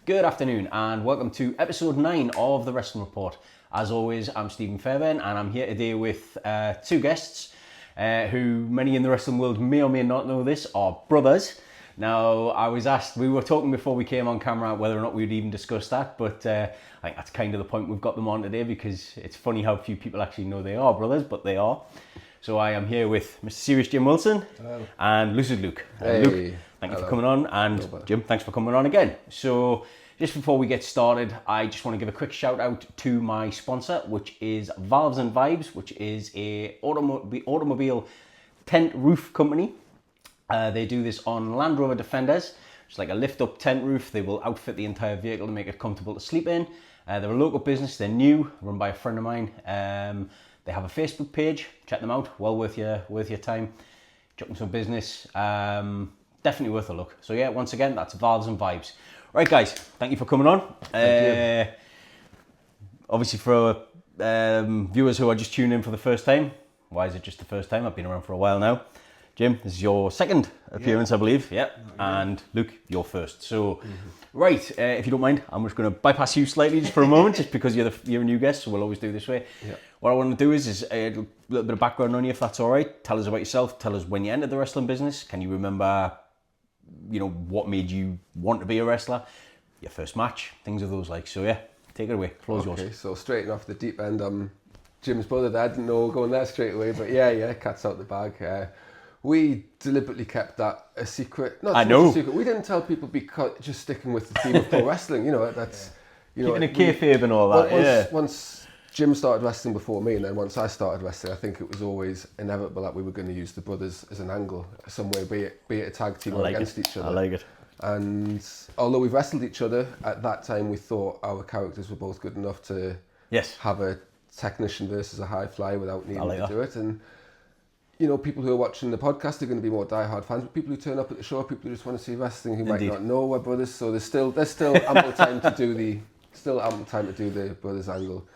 Good afternoon and welcome to episode 9 of the Wrestling Report. As always, I'm Stephen Fairbairn and I'm here today with two guests who many in the wrestling world may or may not know this are brothers. Now, I was asked, we were talking before we came on camera whether or not we'd even discuss that, but I think that's kind of the point we've got them on today because it's funny how few people actually know they are brothers, but they are. So I am here with Mr. Serious Jim Wilson. Hello. And Lucid Luke. Hey. Luke, thank you for coming on, and Jim, thanks for coming on again. So just before we get started, I just want to give a quick shout out to my sponsor, which is Valves and Vibes, which is a automobile tent roof company. They do this on Land Rover Defenders. It's like a lift up tent roof. They will outfit the entire vehicle to make it comfortable to sleep in. They're a local business. They're new, run by a friend of mine. They have a Facebook page. Check them out. Well worth your time. Chuck them some business. Definitely worth a look. So yeah, once again, that's Valves and Vibes. Right, guys, thank you for coming on. Thank you. Obviously, for viewers who are just tuning in for the first time, why is it just the first time? I've been around for a while now. Jim, this is your second appearance, I believe. Yeah. And Luke, your first. So, right, if you don't mind, I'm just going to bypass you slightly just for a moment, just because you're a new guest, so we'll always do this way. Yeah. What I want to do is a little bit of background on you, if that's all right. Tell us about yourself. Tell us when you entered the wrestling business. Can you remember, what made you want to be a wrestler? Your first match, things of those like. So, yeah, take it away. Floor's yours. Okay, so straight off the deep end, Jim's brother. I didn't know going there straight away, but yeah, cat's out the bag. We deliberately kept that a secret. Not so much a secret. We didn't tell people because just sticking with the theme of pro wrestling. That's keeping a kayfabe and all that. Once Jim started wrestling before me, and then once I started wrestling, I think it was always inevitable that we were going to use the brothers as an angle, some way, be it a tag team or against each other. I like it. And although we've wrestled each other, at that time we thought our characters were both good enough to have a technician versus a high flyer without needing to do it. And people who are watching the podcast are going to be more diehard fans, but people who turn up at the show, people who just want to see wrestling who might not know we're brothers. So there's still ample time to do the brothers angle.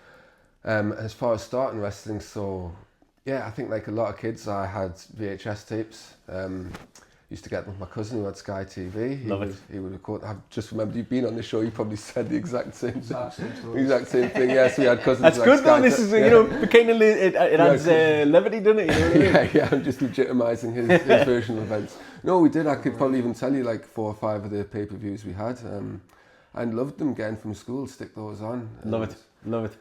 As far as starting wrestling, so yeah, I think like a lot of kids, I had VHS tapes. Used to get them with my cousin who had Sky TV. He would record. I just remembered you being on the show. You probably said the exact same thing. Yeah, so we had cousins. That's like good though. This is it adds levity, doesn't it? Yeah. I'm just legitimising his version of events. No, we did. I could probably even tell you like 4 or 5 of the pay-per-views we had. I loved them getting from school. Stick those on. Love it.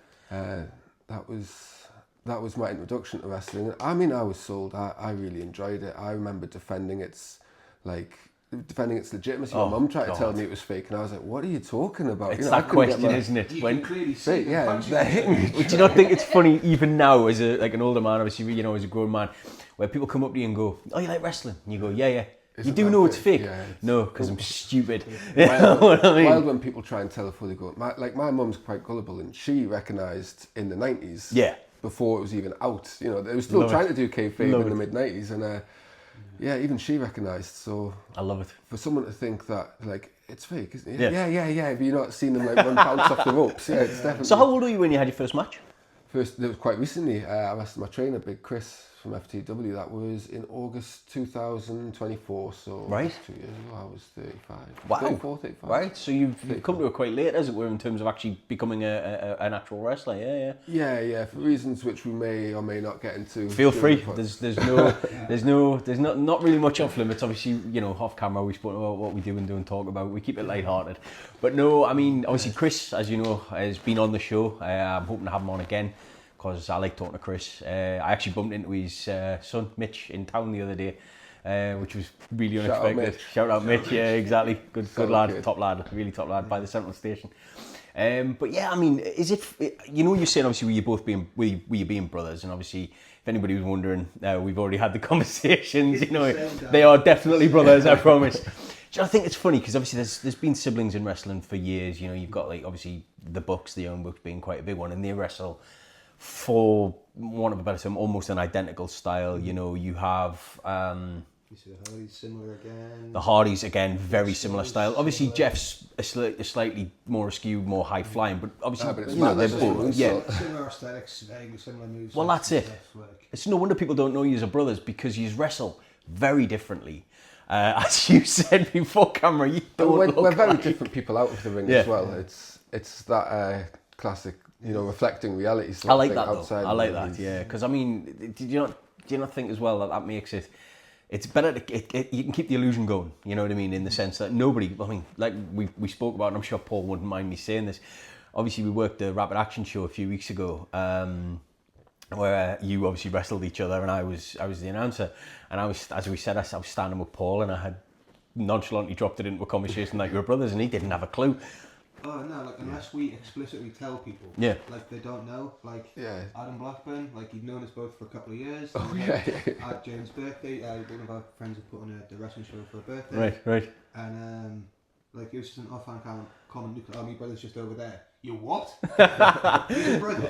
That was my introduction to wrestling. I mean, I was sold. I really enjoyed it. I remember defending its legitimacy. My mum tried to tell me it was fake, and I was like, "What are you talking about?" It's that question, isn't it? You can clearly see they're hitting. Do you not think it's funny even now, as an older man, obviously, as a grown man, where people come up to you and go, "Oh, you like wrestling?" And you go, "Yeah." You do know it's fake? Yeah, no, because I'm stupid. Wild when people try and tell before they go. My mum's quite gullible, and she recognised in the 90s. Yeah. Before it was even out, they were still trying to do kayfabe in the mid 90s, and even she recognised. So I love it. For someone to think that it's fake, isn't it? Yeah. Have you not seen them run bounce off the ropes? Yeah, it's definitely. So how old were you when you had your first match? It was quite recently. I wrestled my trainer, Big Chris from FTW. That was in August 2024. So 2 years ago, I was 35. Wow. 35. Right. So you've come to it quite late, as it were, in terms of actually becoming an actual wrestler. Yeah. For reasons which we may or may not get into. Feel free. There's not really much off limits. Obviously, off camera we spoke about what we do and talk about. We keep it lighthearted. But no, I mean, obviously Chris, as you know, has been on the show. I'm hoping to have him on again, because I like talking to Chris. I actually bumped into his son, Mitch, in town the other day, which was really unexpected. Shout out Mitch, yeah, exactly. Good lad, kid. Top lad, really top lad, by the central station. But yeah, I mean, is it, you're saying obviously were you being brothers, and obviously if anybody was wondering, we've already had the conversations, they are definitely brothers, I promise. I think it's funny because obviously there's been siblings in wrestling for years. You've got like obviously the Bucks, the Young Bucks being quite a big one, and they wrestle for want of a better term, almost an identical style. You have you see the Hardys similar again. The Hardys again, very similar style. Obviously Jeff's a slightly more askew, more high flying, but obviously they're both similar aesthetics, vaguely similar moves. Well, that's it. It's no wonder people don't know you as brothers, because you wrestle very differently. As you said before camera, you don't we're very different people out of the ring as well. It's that classic, reflecting reality sort I like of that thing outside. though. I like that, yeah. Because I mean, do you not think as well that makes it? It's better you can keep the illusion going. You know what I mean? In the sense that nobody. I mean, like we spoke about, and I'm sure Paul wouldn't mind me saying this. Obviously, we worked the Rapid Action show a few weeks ago. Where you obviously wrestled each other and I was the announcer, and I was, as we said, I was standing with Paul and I had nonchalantly dropped it into a conversation like we were brothers, and he didn't have a clue. Oh no, like unless we explicitly tell people, like they don't know, like Adam Blackburn, like he'd known us both for a couple of years. At James' birthday, one of our friends had put on the wrestling show for a birthday. Right. And like it was just an offhand comment. Oh, my brother's just over there. You what? He's your brother.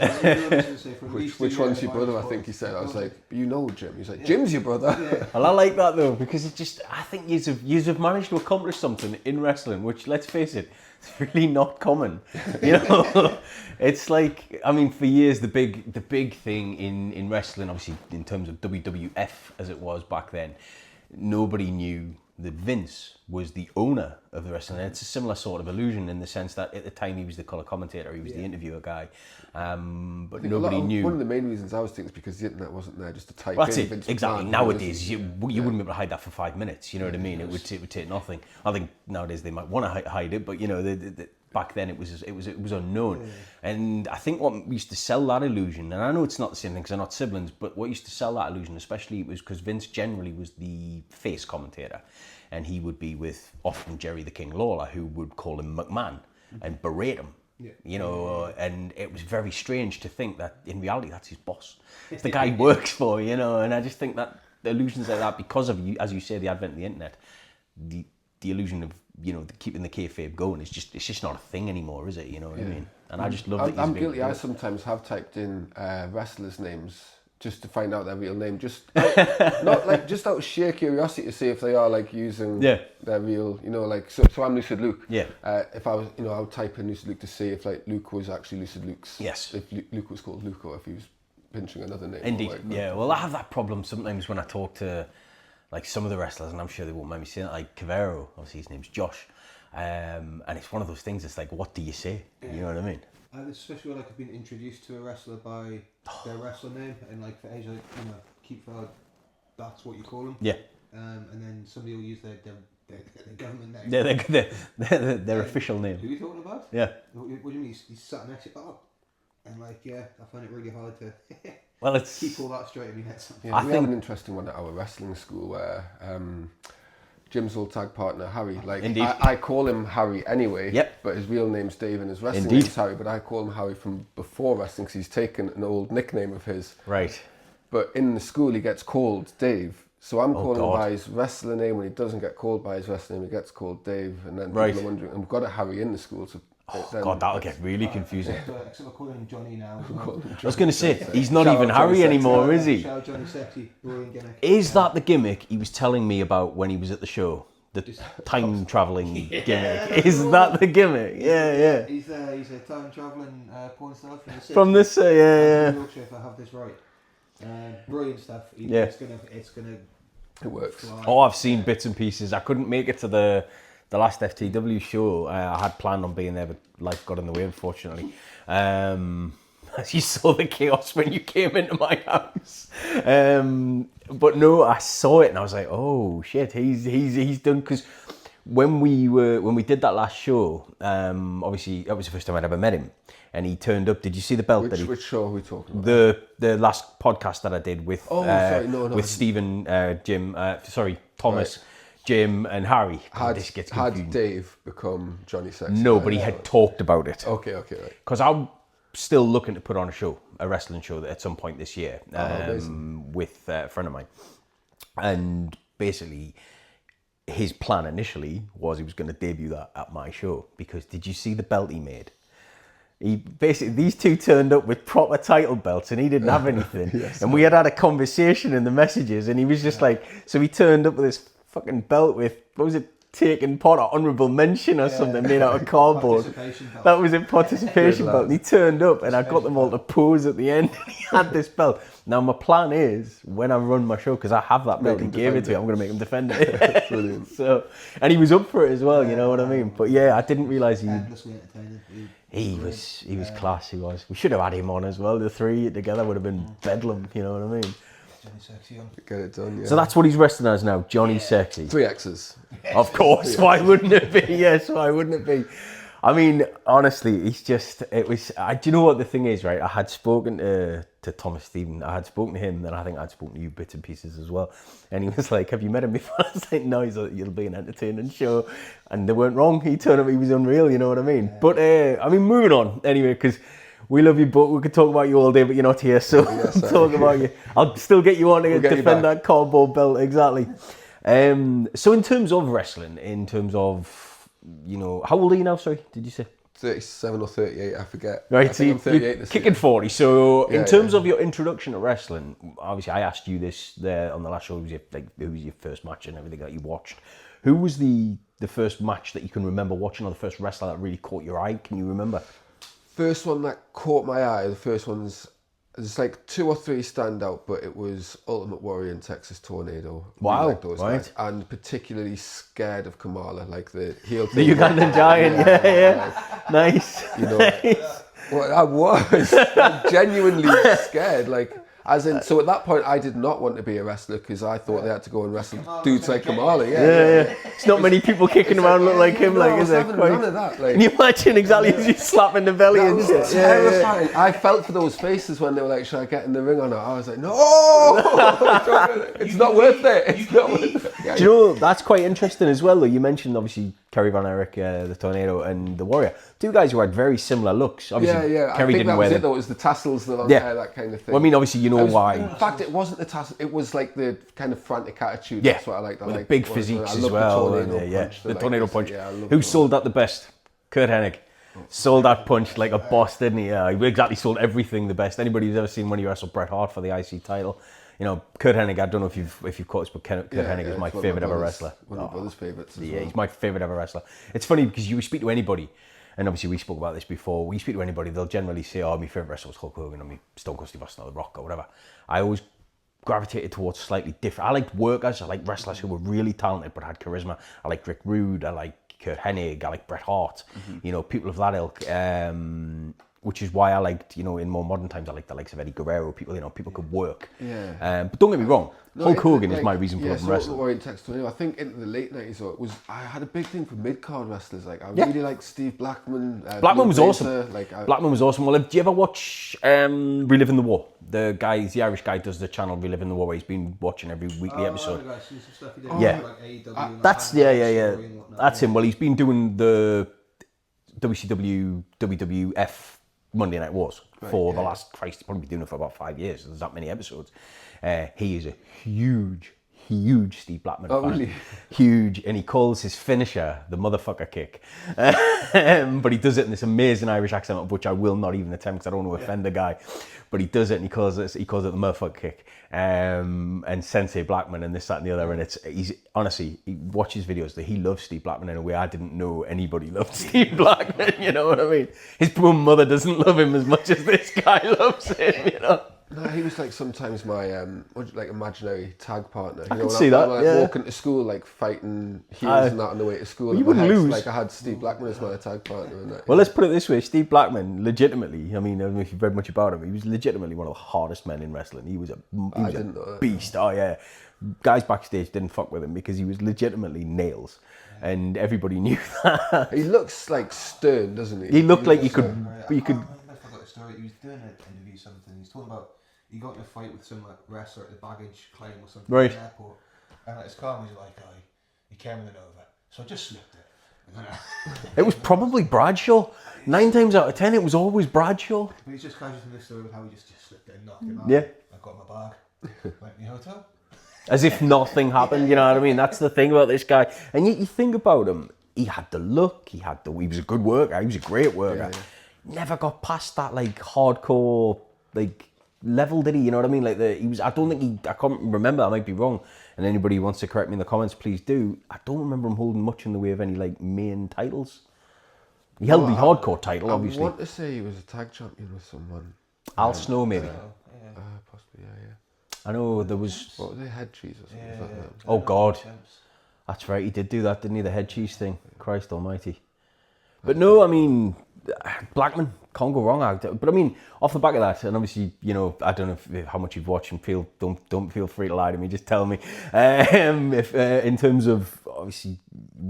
Which one's your brother? I think he said. I was like, Jim. He's like, Jim's your brother. Yeah. Well, I like that though, because I think you've managed to accomplish something in wrestling, which, let's face it, it's really not common. It's like, I mean, for years the big thing in wrestling, obviously in terms of WWF as it was back then, nobody knew that Vince was the owner of the wrestling. And it's a similar sort of illusion in the sense that at the time he was the colour commentator, he was the interviewer guy, but nobody knew. One of the main reasons I was thinking is because the internet wasn't there just to type That's in it, Vince exactly. McMahon. Nowadays, you wouldn't be able to hide that for 5 minutes, you know what I mean? It would take nothing. I think nowadays they might want to hide it, but back then it was unknown. And I think what used to sell that illusion, and I know it's not the same thing because they're not siblings, but what used to sell that illusion especially was because Vince generally was the face commentator, and he would be with often Jerry the King Lawler, who would call him McMahon and berate him. And it was very strange to think that in reality that's his boss. It's the guy he works for, and I just think that the illusions like that, because of, as you say, the advent of the internet, the illusion of keeping the kayfabe going it's just not a thing anymore, is it? You know what I mean? And I just love that. I'm guilty. I sometimes have typed in wrestlers' names just to find out their real name, just not like just out of sheer curiosity to see if they are like using their real, like so I'm Lucid Luke. If I was, I would type in Lucid Luke to see if like Luke was actually Lucid Luke's. Yes. If Luke was called Luke, or if he was pinching another name. Indeed. Like Well, I have that problem sometimes when I talk to like some of the wrestlers, and I'm sure they won't mind me saying it, like Cavero, obviously his name's Josh, and it's one of those things. It's like, what do you say? You know what I mean? Especially when I've been introduced to a wrestler by their wrestler name, and like for age, keep for that's what you call them. Yeah. And then somebody will use their government name. Yeah, their official name. Who are you talking about? Yeah. What do you mean? He's sat next to you. And like, I find it really hard to keep all that straight in my head. Yeah, we have an interesting one at our wrestling school where Jim's old tag partner, Harry, like I call him Harry anyway, but his real name's Dave and his wrestling name's Harry, but I call him Harry from before wrestling because he's taken an old nickname of his. Right. But in the school he gets called Dave. So I'm calling him by his wrestler name. When he doesn't get called by his wrestler name, he gets called Dave. And then people are wondering, and we've got a Harry in the school, so God, that'll get really confusing. Except we're calling him Johnny now. I was going to say, he's not even Harry anymore, is he? Johnny Sexy, gimmick. Is that the gimmick he was telling me about when he was at the show? The time travelling gimmick. Is that the gimmick? Yeah. He's a time travelling porn star from the 60s. From this, yeah. Yorkshire, if I have this right. Brilliant stuff. It works. Fly. Oh, I've seen bits and pieces. I couldn't make it to the last FTW show. I had planned on being there, but life got in the way, unfortunately. You saw the chaos when you came into my house. But no, I saw it and I was like, oh shit, he's done, because when we did that last show, obviously that was the first time I'd ever met him, and he turned up. Did you see the belt? Which show are we talking about? The last podcast that I did with with Stephen, Jim, Thomas. Right. Jim and Harry. This gets confusing. Had Dave become Johnny Sexy? No, but he had talked about it. Okay, right. Because I'm still looking to put on a wrestling show at some point this year with a friend of mine. And basically, his plan initially was he was going to debut that at my show. Because did you see the belt he made? These two turned up with proper title belts and he didn't have anything. Yes, and we had a conversation in the messages, and he was just like, so he turned up with this fucking belt with, what was it, taken part or honourable mention or something made out of cardboard. That was a participation belt. And he turned up and I got them all to pose at the end. He had this belt. Now my plan is when I run my show, because I have that belt, he gave it to me, I'm going to make him defend it. Brilliant. So, and he was up for it as well, you know what I mean? But yeah, I didn't realise he was class, he was. We should have had him on as well. The three together would have been bedlam, you know what I mean? Johnny Sexy on. Get it done, yeah. So that's what he's wrestling as now, Johnny Sexy. 3 X's. Of course, why wouldn't it be? Yes, why wouldn't it be? I mean, honestly, do you know what the thing is, right? I had spoken to Thomas Stephen, I had spoken to him, and I think I'd spoken to you bits and pieces as well. And he was like, have you met him before? I was like, no, he's like, it'll be an entertaining show. And they weren't wrong. He turned up, he was unreal, you know what I mean? Yeah. But, I mean, moving on, anyway, because we love you, but we could talk about you all day, but you're not here, so talk about you. I'll still get you on to defend that cardboard belt, exactly. So in terms of wrestling, in terms of, you know, how old are you now, sorry, did you say? 37 or 38, I forget. Right, I think I'm 38 you're kicking 40. So yeah, in terms of your introduction to wrestling, obviously I asked you this there on the last show, who was your first match and everything that you watched. Who was the first match that you can remember watching, or the first wrestler that really caught your eye? Can you remember? First one that caught my eye, the first one's, there's like 2 or 3 stand out, but it was Ultimate Warrior and Texas Tornado. Wow, like those guys. And particularly scared of Kamala, like the heel. The Ugandan giant, yeah. Nice. You know, nice. Well, I was genuinely scared, like, as in, so at that point I did not want to be a wrestler because I thought they had to go and wrestle dudes like Kamala. Yeah. It's not many people kicking around look like him, like, is there? None of that. Like, can you imagine exactly as you slapping the belly and shit? Terrifying. I felt for those faces when they were like, should I get in the ring or not? I was like, no, it's not worth it. It's not worth it. Yeah, do you know, that's quite interesting as well, though. You mentioned, obviously, Kerry Von Erich, the Tornado, and the Warrior. 2 guys who had very similar looks. Obviously, yeah. Kerry I think didn't that wear was it, though. It was the tassels, the long hair, that kind of thing. Well, I mean, obviously, you know why. In fact, it wasn't the tassels. It was like the kind of frantic attitude. Yeah. That's what I liked. With the big physiques as well. The Tornado Punch. Yeah, who sold that the best? Kurt Hennig. Sold that punch like a boss, didn't he? He exactly sold everything the best. Anybody who's ever seen when he wrestled Bret Hart for the IC title, you know, Kurt Hennig, I don't know if you've caught this, but Kurt Hennig is my favourite ever wrestler. One of my brother's favourites. Yeah, he's my favourite ever wrestler. It's funny because you speak to anybody, and obviously we spoke about this before, we speak to anybody, they'll generally say, oh, my favourite wrestler was Hulk Hogan, or my Stone Cold Steve Austin, or The Rock, or whatever. I always gravitated towards slightly different. I liked workers, I liked wrestlers who were really talented but had charisma. I liked Rick Rude, I like Kurt Hennig, I like Bret Hart, you know, people of that ilk. Which is why I liked, you know, in more modern times, I liked the likes of Eddie Guerrero. People, you know, people could work. Yeah. But don't get me wrong, Hulk Hogan is my reason for loving wrestling. I think into the late 90s, though, I had a big thing for mid-card wrestlers. Like, I really liked Steve Blackman. Blackman was awesome. Blackman was awesome. Well, do you ever watch Reliving the War? The Irish guy does the channel Reliving the War, where he's been watching every weekly episode. That's him. Well, he's been doing the WCW, WWF Monday Night Wars for the last, Christ, he's probably been doing it for about 5 years. There's that many episodes. He is a huge Steve Blackman fan. Really? Huge, and he calls his finisher the motherfucker kick. But he does it in this amazing Irish accent, which I will not even attempt because I don't want to offend the guy. But he does it, and he calls it the motherfucker kick. And Sensei Blackman and this, that, and the other. And he's honestly, he watches videos that he loves Steve Blackman in a way I didn't know anybody loved Steve Blackman. You know what I mean? His poor mother doesn't love him as much as this guy loves him. You know. No, he was like sometimes my like imaginary tag partner. I can see that. Walking to school, like fighting heels and that on the way to school. You wouldn't lose. Like I had Steve Blackman as my tag partner. And that, well, let's put it this way: Steve Blackman, legitimately. I mean, I don't know if you've read much about him. He was legitimately one of the hardest men in wrestling. He was a beast. Oh yeah, guys backstage didn't fuck with him because he was legitimately nails. And everybody knew that. He looks like stern, doesn't he? He looked like you could. I forgot the story. He was doing an interview, something. He's talking about. He got in a fight with some wrestler at the baggage claim or something in the airport, and at his car he was like, "Oh, he came in over, so I just slipped it." It was probably Bradshaw. 9 times out of 10, it was always Bradshaw. But he's just casual in this story with how he just slipped it and knocked him out. Yeah. I got my bag. Went to the hotel. As if nothing happened, you know what I mean? That's the thing about this guy. And yet you think about him, he had the look, he was a good worker, he was a great worker. Yeah. Never got past that like hardcore like level, did he? You know what I mean? Like I can't remember, I might be wrong. And anybody who wants to correct me in the comments, please do. I don't remember him holding much in the way of any like main titles. He held the hardcore title, obviously. I want to say he was a tag champion with someone. Al Snow, maybe. possibly, yeah. I know there was... What were they, head cheese or something? Yeah. Oh, God. That's right, he did do that, didn't he? The head cheese thing. Christ almighty. But no, I mean, Blackman, can't go wrong. But I mean, off the back of that, and obviously, you know, I don't know how much you've watched and don't feel free to lie to me, just tell me. If in terms of, obviously,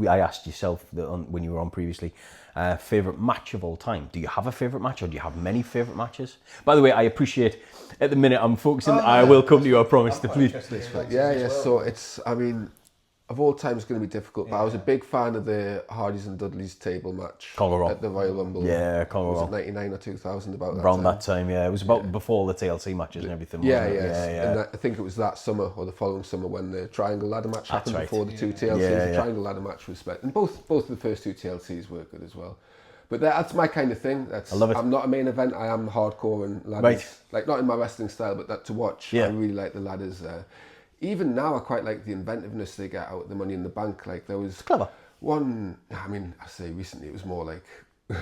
I asked yourself when you were on previously, favourite match of all time. Do you have a favourite match, or do you have many favourite matches? By the way, I appreciate, at the minute I'm focusing, I will come to you, I promise. Yeah, so it's, I mean, of all time, it's going to be difficult, but I was a big fan of the Hardys and Dudleys table match at the Royal Rumble. Yeah, was it 99 or 2000, about that around time? that time, yeah. It was about before the TLC matches and everything. Yeah. And I think it was that summer or the following summer when the Triangle Ladder match happened before the two TLCs. The Triangle Ladder match was split, and both of the first two TLCs were good as well. But that's my kind of thing. I love it. I'm not a main event. I am hardcore and ladders. Right. Like, not in my wrestling style, but that to watch. I really like the ladders. Even now, I quite like the inventiveness they get out of the Money in the Bank. Like, there was one, I mean, I say recently, it was more like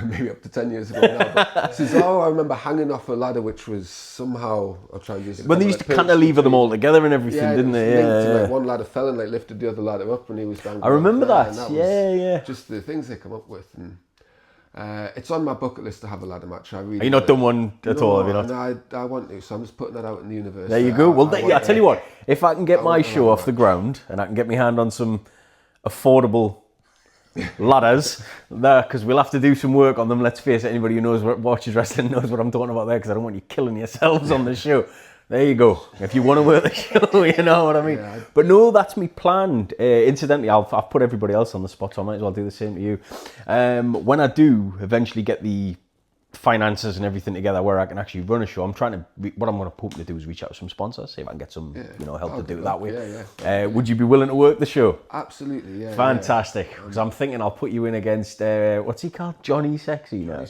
maybe up to 10 years ago now, but Cesaro, I remember hanging off a ladder which was somehow, I'll try and use it. When they used to cantilever them all together and everything, didn't they? Like one ladder fell and like lifted the other ladder up and he was down. I remember that. Yeah. Just the things they come up with. And it's on my bucket list to have a ladder match. Are you not done one at all? Have you not? No, I want to, so I'm just putting that out in the universe. There you go. Well, I tell you what, if I can get my show off the ground and I can get my hand on some affordable ladders, because we'll have to do some work on them. Let's face it, anybody who watches wrestling knows what I'm talking about there, because I don't want you killing yourselves on the show. There you go. If you want to work the show, you know what I mean. Yeah, but no, that's me planned. Incidentally, I've put everybody else on the spot, so I might as well do the same to you. When I do eventually get the finances and everything together where I can actually run a show, what I'm going to hope to do is reach out to some sponsors, see if I can get some help to do it that way. Would you be willing to work the show? Absolutely, yeah. Fantastic, because I'm thinking I'll put you in against what's he called, Johnny Sexy now.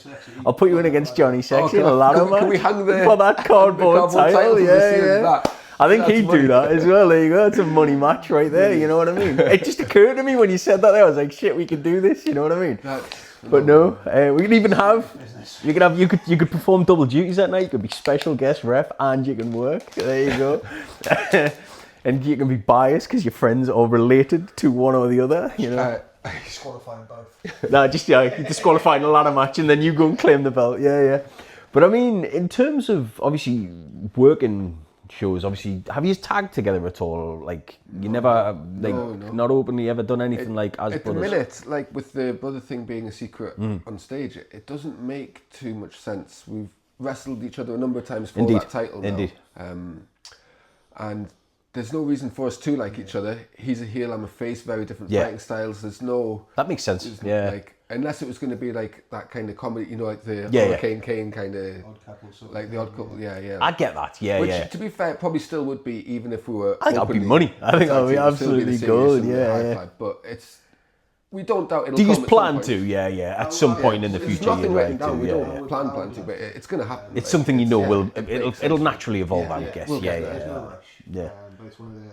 I'll put you in against Johnny Sexy in a ladder match. Can we hang for that cardboard title? Yeah. I think he'd do that as well. There you go. It's a money match right there. You know what I mean? It just occurred to me when you said that there. I was like, shit, we can do this. You know what I mean? But no, we can even have. You could perform double duties that night. You could be special guest ref and you can work. There you go. And you can be biased because your friends are related to one or the other. You know. Disqualifying both. No, just disqualifying a ladder match and then you go and claim the belt. Yeah. But I mean, in terms of obviously working shows, obviously, have you tagged together at all? Like, you never, not openly ever done anything like as at brothers? At the minute, like with the brother thing being a secret on stage, it doesn't make too much sense. We've wrestled each other a number of times for that title now. Indeed. And there's no reason for us to like each other. He's a heel, I'm a face, very different fighting styles. There's no... That makes sense, Like, unless it was going to be like that kind of comedy, like the Hurricane Kane kind of... Odd couple, sort like of the Odd Couple, yeah. I get that, Which, to be fair, probably still would be, even if we were... I think that'd be money. I think that'd be absolutely good, yeah. But it's... We don't doubt it'll come. Do you plan to? At some point in the future. It's nothing written down. We don't plan to, but it's going to happen. It's something you know will... It'll naturally evolve, I guess. There's no rush. But it's one of the...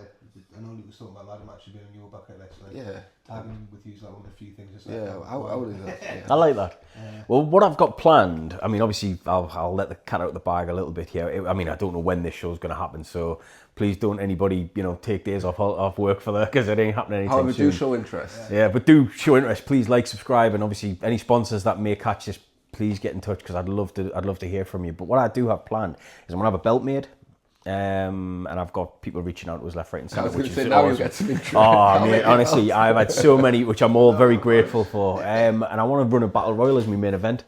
I know you were talking about ladder matches being on your bucket list. Tagging with you is like one of the few things. I would do that. I like that. Well, what I've got planned, I mean, obviously, I'll let the cat out of the bag a little bit here. I mean, I don't know when this show's going to happen, so please don't anybody, take days off work for that, because it ain't happening anytime soon. However, do show interest. Yeah, but do show interest. Please like, subscribe, and obviously, any sponsors that may catch this, please get in touch, because I'd love to hear from you. But what I do have planned is I'm going to have a belt made. And I've got people reaching out to us left, right and centre. I was going to say, now you'll get some interest. Oh, man, honestly, I've had so many, which I'm all very grateful for. And I want to run a Battle Royal as my main event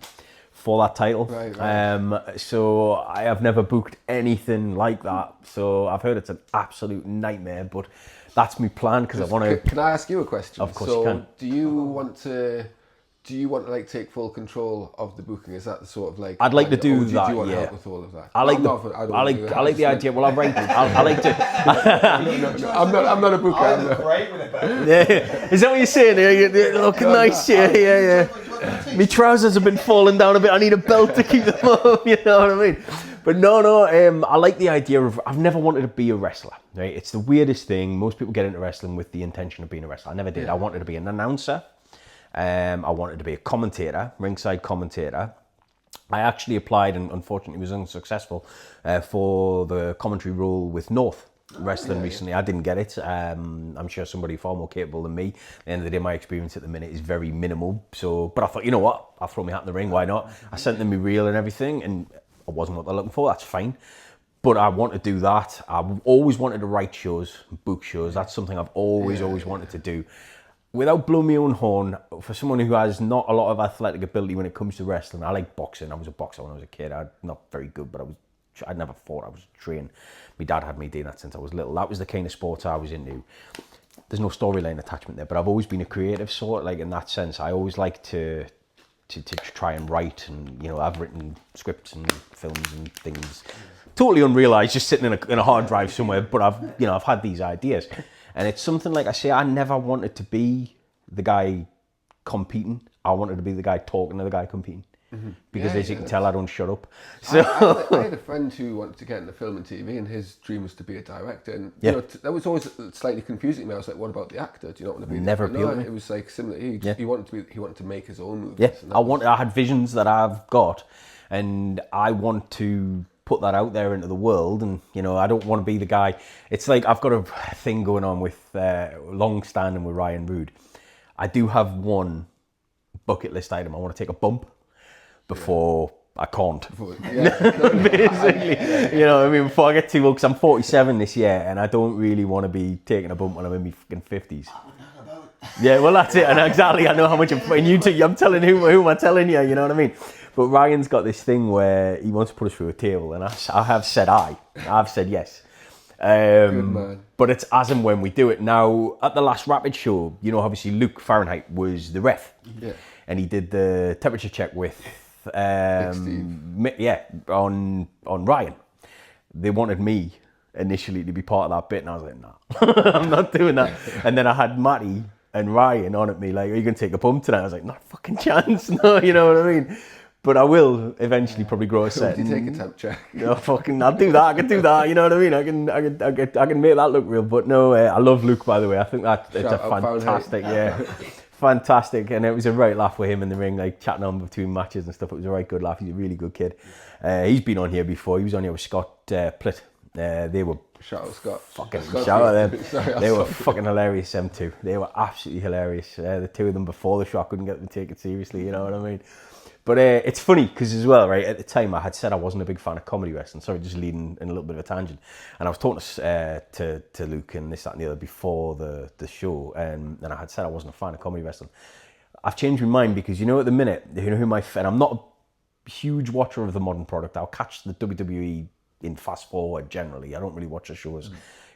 for that title. Right. So I have never booked anything like that. So I've heard it's an absolute nightmare, but that's my plan, because I want to... Can I ask you a question? Of course you can. Do you want to like take full control of the booking? Is that the sort of like... I'd like to do that. Do you want help with all of that? I like the idea. Well, I like to. I'm not a booker. I'm great with it. Yeah, is that what you're saying? You're looking nice. Yeah. My trousers have been falling down a bit. I need a belt to keep them up. You know what I mean? But no. I like the idea of... I've never wanted to be a wrestler. Right? It's the weirdest thing. Most people get into wrestling with the intention of being a wrestler. I never did. Yeah. I wanted to be an announcer. I wanted to be a commentator, ringside commentator. I actually applied and unfortunately was unsuccessful for the commentary role with North Wrestling recently. I didn't get it. I'm sure somebody far more capable than me. At the end of the day, my experience at the minute is very minimal. So, but I thought, you know what? I'll throw my hat in the ring. Why not? I sent them my reel and everything, and I wasn't what they're looking for. That's fine. But I want to do that. I've always wanted to write shows, book shows. That's something I've always wanted to do. Without blowing my own horn, for someone who has not a lot of athletic ability when it comes to wrestling, I like boxing. I was a boxer when I was a kid. I'm not very good, but I'd never fought. I was trained. My dad had me doing that since I was little. That was the kind of sports I was into. There's no storyline attachment there, but I've always been a creative sort, like in that sense. I always like to try and write, and you know, I've written scripts and films and things. Totally unrealised, just sitting in a hard drive somewhere. But I've had these ideas. And it's something like I say, I never wanted to be the guy competing. I wanted to be the guy talking to the guy competing. Mm-hmm. Because as you can tell, I don't shut up. So I had a friend who wanted to get into film and TV, and his dream was to be a director. And you know, that was always slightly confusing to me. I was like, what about the actor? Do you not want to be? Never appealed to me. It was like similar. He wanted to make his own movies. Yeah, I had visions that I've got, and I want to put that out there into the world. And you know, I don't want to be the guy. It's like I've got a thing going on with long standing with Ryan Roode. I do have one bucket list item. I want to take a bump before I can't. Basically, you know what I mean? Before I get too old, because I'm 47 this year, and I don't really want to be taking a bump when I'm in my fucking 50s. Yeah, well that's it, and exactly, I know how much I'm putting you to. I'm telling who am I telling you? You know what I mean? But Ryan's got this thing where he wants to put us through a table, and I have said I've said yes. Good man. But it's as and when we do it. Now, at the last Rapid show, you know, obviously Luke Fahrenheit was the ref, and he did the temperature check with on Ryan. They wanted me initially to be part of that bit, and I was like, nah, I'm not doing that. And then I had Matty and Ryan on at me, like, are you going to take a bump tonight? I was like, not a fucking chance, no, you know what I mean? But I will eventually probably grow a set. You take a temp check. No, fucking, I'll do that. I can do that. You know what I mean? I can make that look real. But no, I love Luke, by the way. I think that it's a fantastic, fantastic. And it was a right laugh with him in the ring, like chatting on between matches and stuff. It was a right good laugh. He's a really good kid. He's been on here before. He was on here with Scott Plitt. They were shout out Scott. Fucking shout out them. They were fucking hilarious. Them two. They were absolutely hilarious. The two of them before the show, I couldn't get them to take it seriously. You know what I mean? But it's funny because as well, right, at the time I had said I wasn't a big fan of comedy wrestling. Sorry, just leading in a little bit of a tangent. And I was talking to Luke and this, that and the other before the show, and I had said I wasn't a fan of comedy wrestling. I've changed my mind because, you know, at the minute, you know who and I'm not a huge watcher of the modern product. I'll catch the WWE in fast forward generally. I don't really watch the shows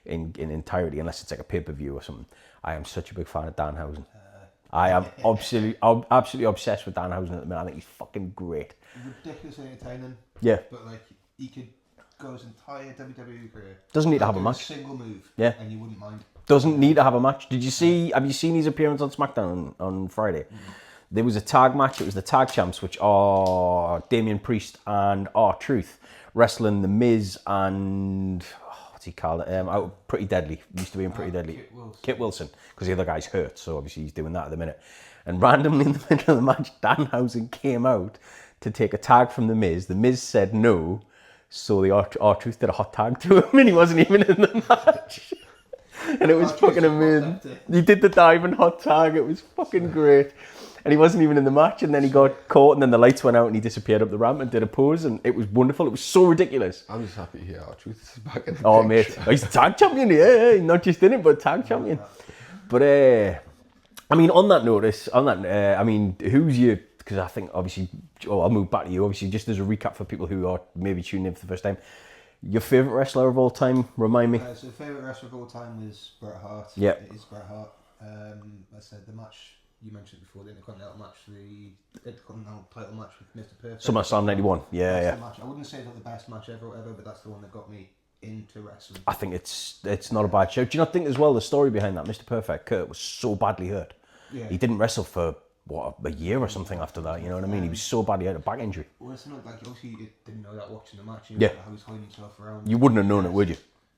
in entirety unless it's like a pay-per-view or something. I am such a big fan of Danhausen. I am absolutely obsessed with Danhausen at the minute. I think he's fucking great. Ridiculously entertaining. Yeah. But like, he could go his entire WWE career. Doesn't need to have a match. A single move. Yeah. And you wouldn't mind. Doesn't need to have a match. Have you seen his appearance on SmackDown on Friday? Mm-hmm. There was a tag match. It was the tag champs, which are Damian Priest and R-Truth, wrestling The Miz and what's he called? Pretty Deadly. Used to be in Pretty Deadly. Kit Wilson, because the other guy's hurt, so obviously he's doing that at the minute. And randomly in the middle of the match, Danhausen came out to take a tag from The Miz. The Miz said no, so the R-Truth did a hot tag to him, and he wasn't even in the match. And it was fucking amazing. He did the diving hot tag. It was fucking great. And he wasn't even in the match, and then he got caught, and then the lights went out, and he disappeared up the ramp and did a pose, and it was wonderful. It was so ridiculous. I'm just happy to hear R-Truth is back in the picture. Mate, he's tag champion, yeah, not just in it, but tag champion. But I mean, on that notice, I mean, who's your? Because I think obviously, I'll move back to you. Obviously, just as a recap for people who are maybe tuning in for the first time, your favourite wrestler of all time? Remind me. So favourite wrestler of all time was Bret Hart. Yeah, it is Bret Hart. I said the match you mentioned before, the Intercontinental match, the Intercontinental title match with Mr. Perfect. SummerSlam 91. Yeah. The match. I wouldn't say it's not the best match ever, but that's the one that got me into wrestling. I think it's not a bad show. Do you not think as well the story behind that? Mr. Perfect, Kurt, was so badly hurt. Yeah. He didn't wrestle for a year or something after that. You know what I mean? He was so bad he had a back injury. Well, it's not like obviously you didn't know that watching the match. You know how he was holding himself around. You wouldn't have known it, would you?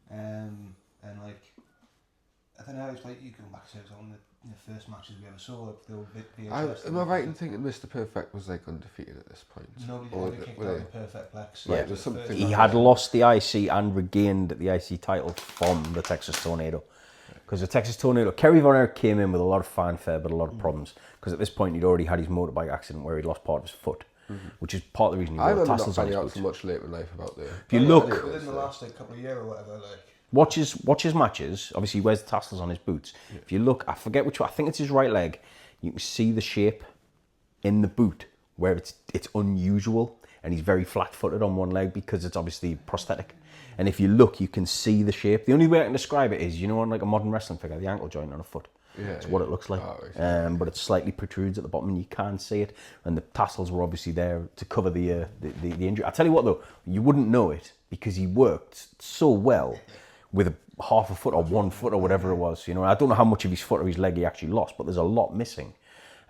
And like, I don't know, it's like you go back to one of the first matches we ever saw. Am I right in thinking Mr. Perfect was like undefeated at this point? Nobody ever kicked out the Perfect Plex. Right, there's something. He had lost the IC and regained the IC title from the Texas Tornado. Because the Texas Tornado, Kerry Von Erich came in with a lot of fanfare but a lot of problems. Because at this point he'd already had his motorbike accident where he'd lost part of his foot. Which is part of the reason he wore tassels on his boots. I remember not finding out so much later in life about the... If you look... Within the last couple of years or whatever, Watch his matches. Obviously, he wears the tassels on his boots. Yeah. If you look, I forget which one. I think it's his right leg. You can see the shape in the boot where it's unusual, and he's very flat-footed on one leg because it's obviously prosthetic. And if you look, you can see the shape. The only way I can describe it is, on like a modern wrestling figure, the ankle joint on a foot. It's what it looks like. But it slightly protrudes at the bottom, and you can't see it. And the tassels were obviously there to cover the injury. I tell you what, though, you wouldn't know it because he worked so well with a half a foot or 1 foot or whatever it was. I don't know how much of his foot or his leg he actually lost, but there's a lot missing.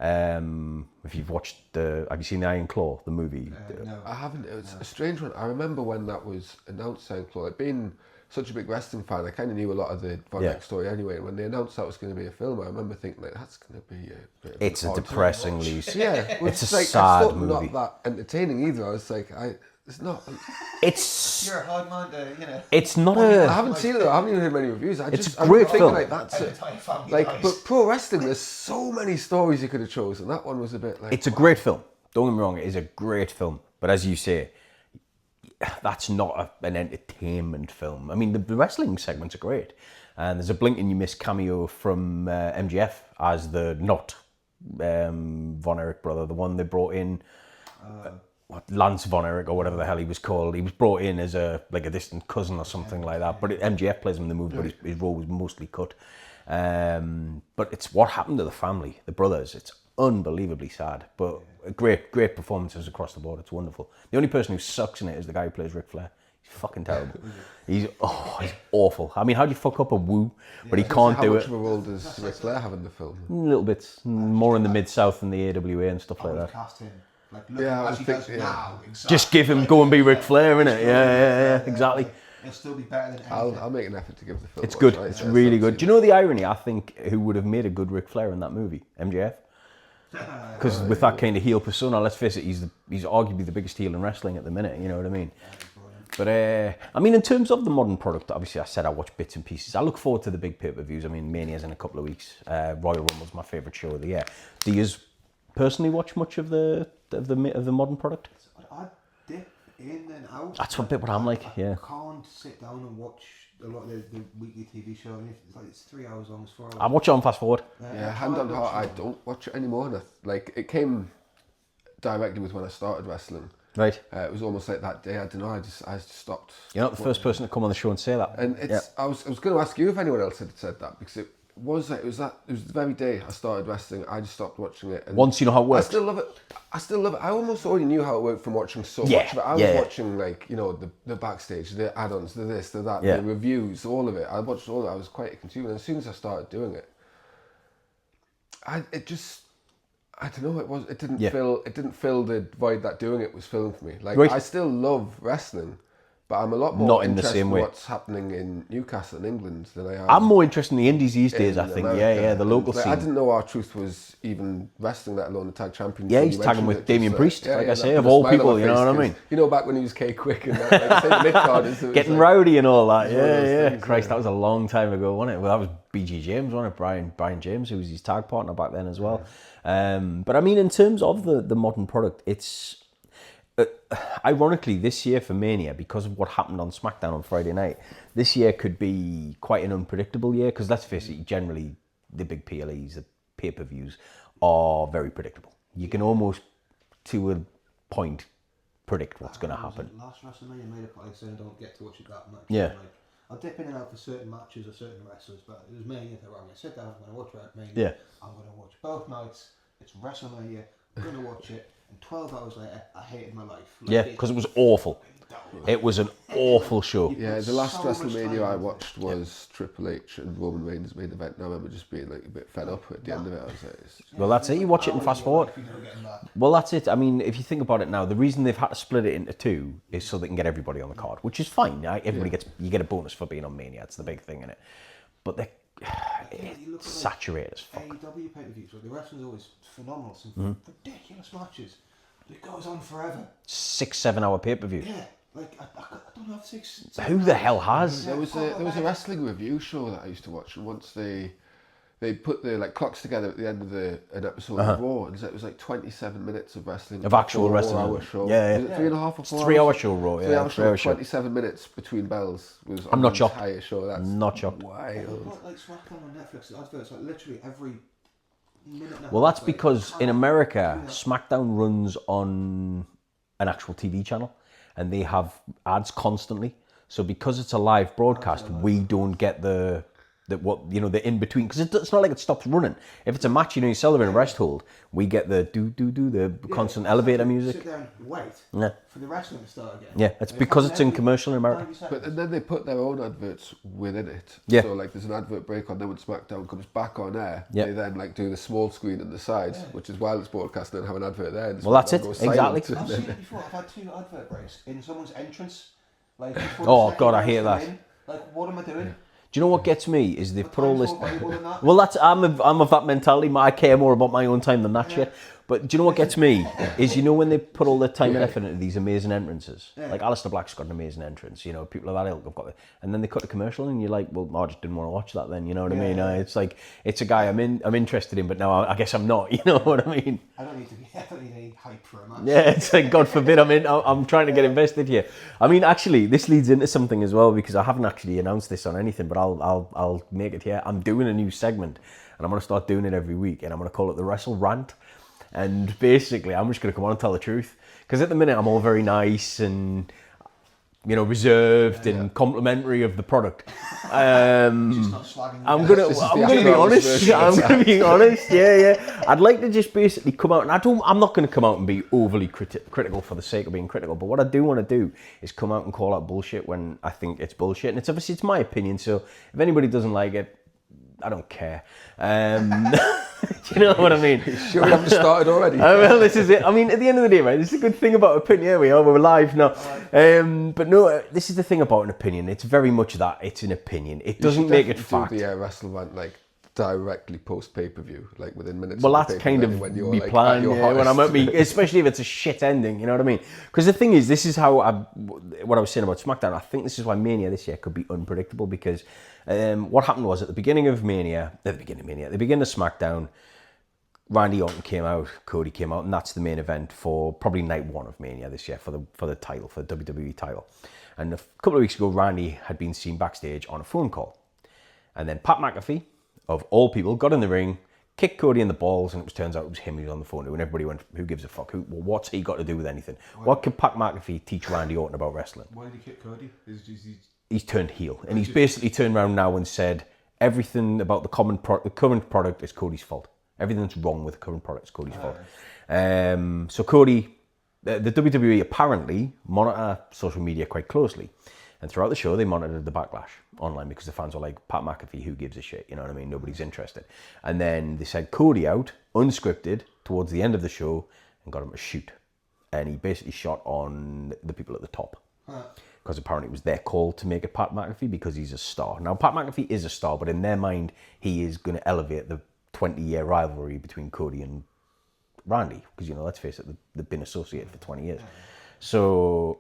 If you've watched have you seen the Iron Claw, the movie? No. I haven't. It was a strange one. I remember when that was announced, Iron Claw. Being such a big wrestling fan, I kind of knew a lot of the Von Erich story anyway. And when they announced that was going to be a film, I remember thinking, like, that's going to be a bit of It's a depressingly... it's a sad not movie. that entertaining either. I was like, it's not... It's... You're a hard man to, It's not I haven't seen it though. I haven't even heard many reviews. It's a great film. Like, that's it. But pro wrestling, there's so many stories you could have chosen. That one was a bit like... It's a great film. Don't get me wrong, it is a great film. But as you say, that's not an entertainment film. I mean, the wrestling segments are great. And there's a blink and you miss cameo from MGF as the not Von Erich brother, the one they brought in... Lance Von Erich or whatever the hell he was called. He was brought in as a distant cousin or something like that. But MGF plays him in the movie, but his role was mostly cut. But it's what happened to the family, the brothers. It's unbelievably sad, but great performances across the board. It's wonderful. The only person who sucks in it is the guy who plays Ric Flair. He's fucking terrible. He's awful. I mean, how do you fuck up a woo? But he can't do it. How much of a role does Ric Flair have in the film? Little bits, more in the Mid-South than the AWA and stuff like that. Cast him. As he does now. Exactly. Just give him, go and be Ric Flair, innit? Yeah, exactly. It'll still be better than anything. I'll make an effort to give the film. It's good. It's really good. Do you know the irony? I think who would have made a good Ric Flair in that movie? MJF. Because with that kind of heel persona, let's face it, he's arguably the biggest heel in wrestling at the minute. You know what I mean? But I mean, in terms of the modern product, obviously I said I watch bits and pieces. I look forward to the big pay-per-views. I mean, Mania's in a couple of weeks. Royal Rumble's my favourite show of the year. Do you personally watch much of the modern product? I dip in and out. That's a bit what I'm like. Yeah. I can't sit down and watch a lot of the weekly TV show. And it's 3 hours long, it's 4 hours. I watch it on fast forward. Hand on heart, I don't watch it anymore. It came directly with when I started wrestling. Right. It was almost like that day. I don't know. I just stopped. You're not the first person to come on the show and say that. And I was going to ask you if anyone else had said that, because it was the very day I started wrestling. I just stopped watching it. And once you know how it works. I still love it. I almost already knew how it worked from watching so much of it. I was watching the backstage, the add-ons, the this, the that, the reviews, all of it. I watched all of it. I was quite a consumer. And as soon as I started doing it, I don't know. It didn't fill the void that doing it was filling for me. I still love wrestling, but I'm a lot more not in the same way. What's happening in Newcastle and England than I am. I'm more interested in the indies these days. I think, America. The local scene. I didn't know R-Truth was even wrestling, let alone the tag champion. Yeah, he's tagging with Damien Priest, I say, of all people. You know what I mean? You know, back when he was K-Quick and that, getting rowdy and all that. Yeah. Christ, that was a long time ago, wasn't it? Well, that was BG James, wasn't it? Brian James, who was his tag partner back then as well. But I mean, in terms of the modern product, it's ironically this year for Mania, because of what happened on SmackDown on Friday night, this year could be quite an unpredictable year, because let's face it, generally the big PLEs, the pay-per-views, are very predictable. You can almost, to a point, predict what's going to happen. Last WrestleMania made a point saying I don't get to watch it that much. Yeah. I'll dip in and out for certain matches or certain wrestlers, but it was Mania that wrong. I said that I'm going to watch Mania. Yeah. I'm going to watch both nights. It's WrestleMania. I'm going to watch it. And 12 hours later, I hated my life. Because it was awful. It was an awful show. Yeah, the last WrestleMania I watched was Triple H and Roman Reigns main event. And I remember just being a bit fed up at the end of it. I was like, well, that's it. You watch it and fast forward. Well, that's it. I mean, if you think about it now, the reason they've had to split it into two is so they can get everybody on the card, which is fine. Everybody you get a bonus for being on Mania. It's the big thing in it. But it's saturated as fuck. AEW pay-per-views, the wrestling's always phenomenal, some ridiculous matches. It goes on forever. 6-7 hour pay-per-view. Yeah. Like, I don't have 6. Who the hell has? There was a wrestling review show that I used to watch, and once they put the clocks together at the end of an episode of Raw, and it was 27 minutes of wrestling. Of actual wrestling. 4 hour show. Yeah. Was it 3.5 or 4 hours? 3 hour show, Raw, yeah. 3 hour show, 27 minutes between bells was I'm not shocked. Entire show. That's not shocked. Wild. Like SmackDown on Netflix, adverts literally every minute and a Well, that's because in America, SmackDown runs on an actual TV channel, and they have ads constantly. So because it's a live broadcast, we don't get the in between, because it's not like it stops running. If it's a match, you celebrate a rest hold, we get the the constant elevator music. Sit down and wait for the wrestling to start again. Yeah, it's because it's in commercial in America. But then they put their own adverts within it. Yeah. So there's an advert break on, then when SmackDown comes back on air, they then do the small screen on the side, which is while it's broadcasting, and have an advert there. Well, that's it. Exactly. I've seen it before. I've had 2 advert breaks in someone's entrance. Oh God, I hate that. What am I doing? Do you know what gets me is they've put all this. Well, I'm of that mentality. I care more about my own time than that shit. But do you know what gets me is when they put all the time and effort into these amazing entrances. Like Alistair Black's got an amazing entrance. People of that ilk have got it, and then they cut the commercial, and you're like, well, no, I just didn't want to watch that. Then you know what I mean? It's like it's a guy I'm interested in, but now I guess I'm not. You know what I mean? I don't need any hype for a match. Yeah, it's like God forbid I'm trying to get invested here. I mean, actually, this leads into something as well, because I haven't actually announced this on anything, but I'll make it here. I'm doing a new segment, and I'm going to start doing it every week, and I'm going to call it the Wrestle Rant. And basically, I'm just going to come on and tell the truth. Because at the minute, I'm all very nice and, reserved and complimentary of the product. I'm going to be honest. I'm going to be honest. Yeah. I'd like to just basically come out, and I'm not going to come out and be overly critical for the sake of being critical. But what I do want to do is come out and call out bullshit when I think it's bullshit. And it's my opinion. So if anybody doesn't like it, I don't care. Do you know what I mean? Sure, we haven't started already. Well, this is it. I mean, at the end of the day, right, this is a good thing about opinion. Here we are, we're live now. But no, this is the thing about an opinion. It's very much that. It's an opinion. It doesn't make it fact. Do the Wrestle Rant directly post pay-per-view, within minutes. Well, that's kind of me plan, when I'm at me, especially if it's a shit ending, you know what I mean? Because the thing is, this is how what I was saying about SmackDown. I think this is why Mania this year could be unpredictable, because what happened was at the beginning of SmackDown, Randy Orton came out, Cody came out, and that's the main event for probably night 1 of Mania this year for the title, for the WWE title. And a couple of weeks ago, Randy had been seen backstage on a phone call, and then Pat McAfee, of all people, got in the ring, kicked Cody in the balls, and turns out it was him he was on the phone to, and everybody went, who gives a fuck? What's he got to do with anything? What can Pat McAfee teach Randy Orton about wrestling? Why did he kick Cody? He's turned heel, and he's basically turned around now and said everything about the current product is Cody's fault. Everything that's wrong with the current product is Cody's fault. So Cody, the WWE apparently monitor social media quite closely. And throughout the show, they monitored the backlash online, because the fans were like, Pat McAfee, who gives a shit? You know what I mean? Nobody's interested. And then they sent Cody out, unscripted, towards the end of the show, and got him to shoot. And he basically shot on the people at the top. Because apparently it was their call to make it Pat McAfee, because he's a star. Now, Pat McAfee is a star, but in their mind, he is going to elevate the 20-year rivalry between Cody and Randy. Because, let's face it, they've been associated for 20 years. So